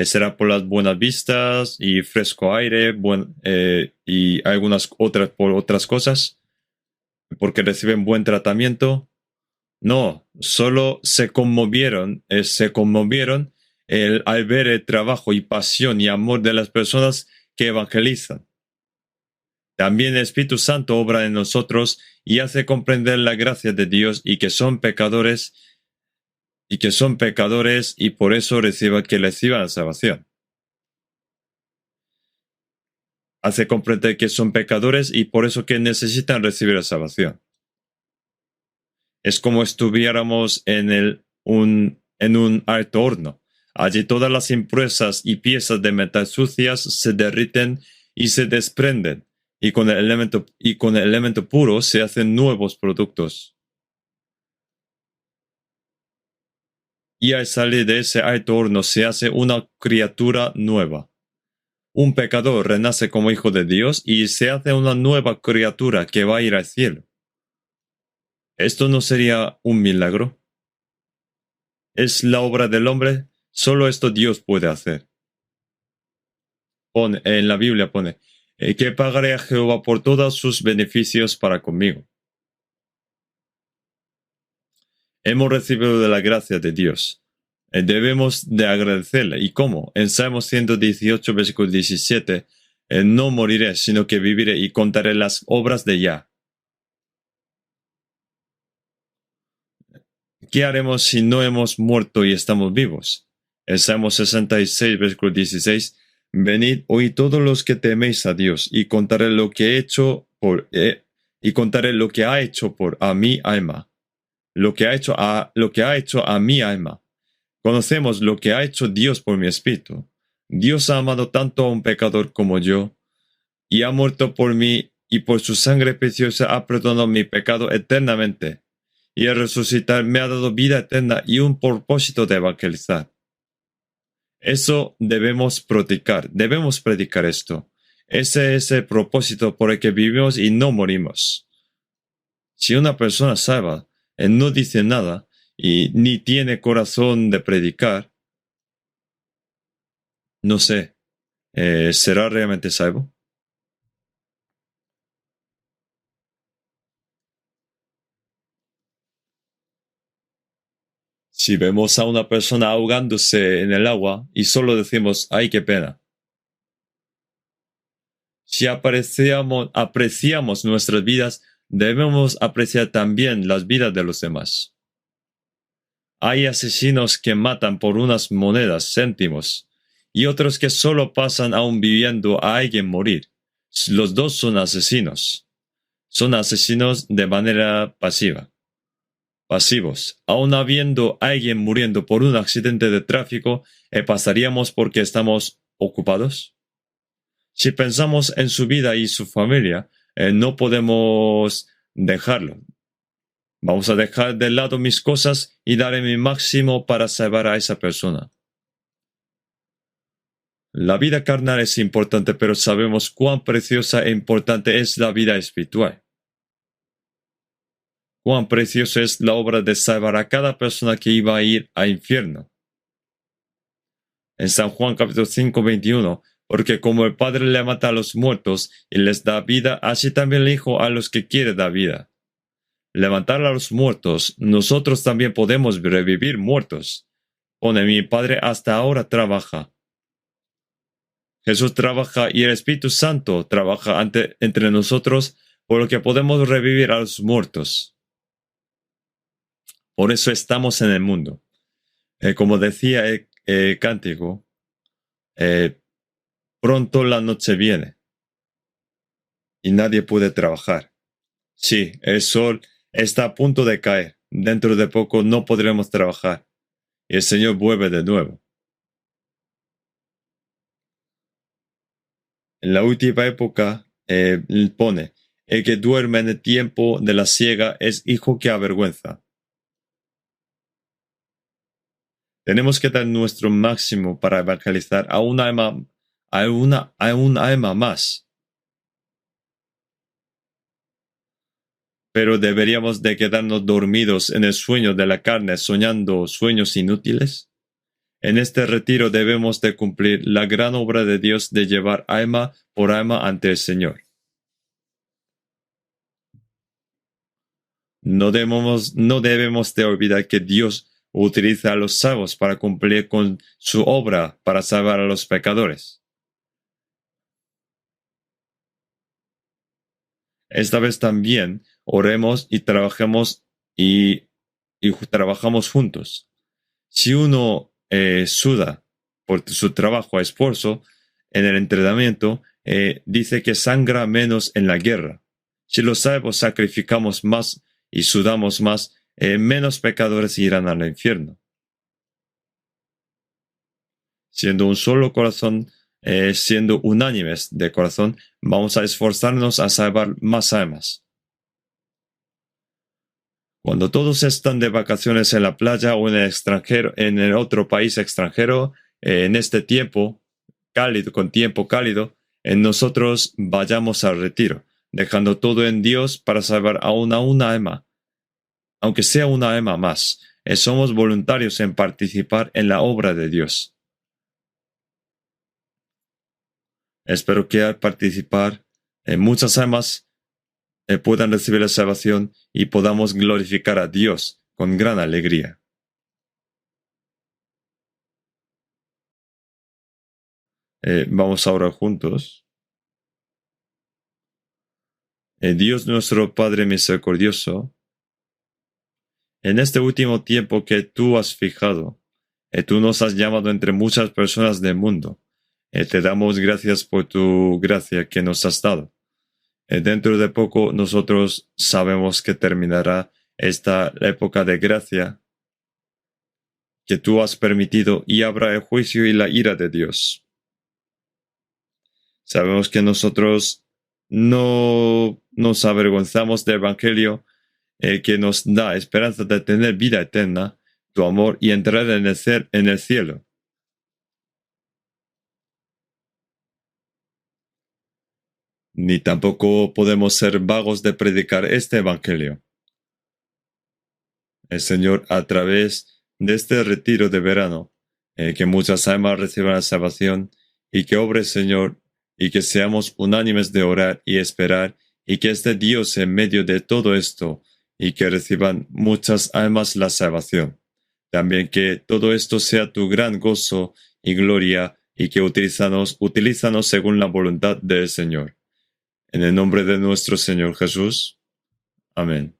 Speaker 1: ¿Será por las buenas vistas y fresco aire y algunas otras por otras cosas? ¿Porque reciben buen tratamiento? No, solo se conmovieron al ver el trabajo y pasión y amor de las personas que evangelizan. También el Espíritu Santo obra en nosotros y hace comprender la gracia de Dios y por eso reciban la salvación. Hace comprender que son pecadores y por eso que necesitan recibir la salvación. Es como estuviéramos en un alto horno. Allí todas las impurezas y piezas de metal sucias se derriten y se desprenden, y con el elemento puro se hacen nuevos productos. Y al salir de ese alto horno se hace una criatura nueva. Un pecador renace como hijo de Dios y se hace una nueva criatura que va a ir al cielo. ¿Esto no sería un milagro? ¿Es la obra del hombre? Solo esto Dios puede hacer. En la Biblia pone, que pagaré a Jehová por todos sus beneficios para conmigo.
Speaker 2: Hemos recibido de la gracia de Dios. Debemos de agradecerle. ¿Y cómo? En Salmos 118, versículo 17, no moriré, sino que viviré y contaré las obras de Yah. ¿Qué haremos si no hemos muerto y estamos vivos? El Salmo 66, versículo 16, venid, oíd todos los que teméis a Dios, y contaré lo que he hecho y contaré lo que ha hecho por a mi alma. Lo que ha hecho a mi alma. Conocemos lo que ha hecho Dios por mi espíritu. Dios ha amado tanto a un pecador como yo, y ha muerto por mí, y por su sangre preciosa ha perdonado mi pecado eternamente. Y al resucitar me ha dado vida eterna y un propósito de evangelizar. Eso debemos predicar esto. Ese es el propósito por el que vivimos y no morimos. Si una persona salva, no dice nada y ni tiene corazón de predicar, no sé, ¿será realmente salvo? Si vemos a una persona ahogándose en el agua y solo decimos, ¡ay, qué pena! Si apreciamos nuestras vidas, debemos apreciar también las vidas de los demás. Hay asesinos que matan por unas monedas, céntimos, y otros que solo pasan aún viviendo a alguien morir. Los dos son asesinos. Son asesinos de manera pasivos. Aún habiendo alguien muriendo por un accidente de tráfico, ¿pasaríamos porque estamos ocupados? Si pensamos en su vida y su familia, no podemos dejarlo. Vamos a dejar de lado mis cosas y daré mi máximo para salvar a esa persona. La vida carnal es importante, pero sabemos cuán preciosa e importante es la vida espiritual. Cuán preciosa es la obra de salvar a cada persona que iba a ir al infierno. En San Juan capítulo 5, 21, porque como el Padre le mata a los muertos y les da vida, así también el Hijo a los que quiere dar vida. Levantar a los muertos, nosotros también podemos revivir muertos. Pone mi Padre hasta ahora trabaja. Jesús trabaja y el Espíritu Santo trabaja entre nosotros, por lo que podemos revivir a los muertos. Por eso estamos en el mundo. Como decía el cántico, pronto la noche viene y nadie puede trabajar. Sí, el sol está a punto de caer. Dentro de poco no podremos trabajar y el Señor vuelve de nuevo. En la última época pone, el que duerme en el tiempo de la siega es hijo que avergüenza. Tenemos que dar nuestro máximo para evangelizar a un alma más. Pero deberíamos de quedarnos dormidos en el sueño de la carne, soñando sueños inútiles. En este retiro debemos de cumplir la gran obra de Dios de llevar alma por alma ante el Señor. No debemos de olvidar que Dios utiliza a los salvos para cumplir con su obra para salvar a los pecadores. Esta vez también oremos y trabajemos y trabajamos juntos. Si uno suda por su trabajo, esfuerzo en el entrenamiento, dice que sangra menos en la guerra. Si los salvos sacrificamos más y sudamos más, menos pecadores irán al infierno. Siendo un solo corazón, siendo unánimes de corazón, vamos a esforzarnos a salvar más almas. Cuando todos están de vacaciones en la playa o en el extranjero, en el otro país extranjero, en este tiempo cálido, nosotros vayamos al retiro, dejando todo en Dios para salvar a una alma, aunque sea una alma más. Somos voluntarios en participar en la obra de Dios. Espero que al participar muchas almas puedan recibir la salvación y podamos glorificar a Dios con gran alegría. Vamos a orar juntos. Dios nuestro Padre misericordioso, en este último tiempo que tú has fijado, tú nos has llamado entre muchas personas del mundo. Te damos gracias por tu gracia que nos has dado. Dentro de poco nosotros sabemos que terminará esta época de gracia que tú has permitido y habrá el juicio y la ira de Dios. Sabemos que nosotros no nos avergonzamos del Evangelio que nos da esperanza de tener vida eterna, tu amor y entrar en el cielo. Ni tampoco podemos ser vagos de predicar este Evangelio. El Señor, a través de este retiro de verano, que muchas almas reciban la salvación y que obre, Señor, y que seamos unánimes de orar y esperar, y que esté Dios en medio de todo esto, y que reciban muchas almas la salvación. También que todo esto sea tu gran gozo y gloria, y que utilízanos según la voluntad del Señor. En el nombre de nuestro Señor Jesús. Amén.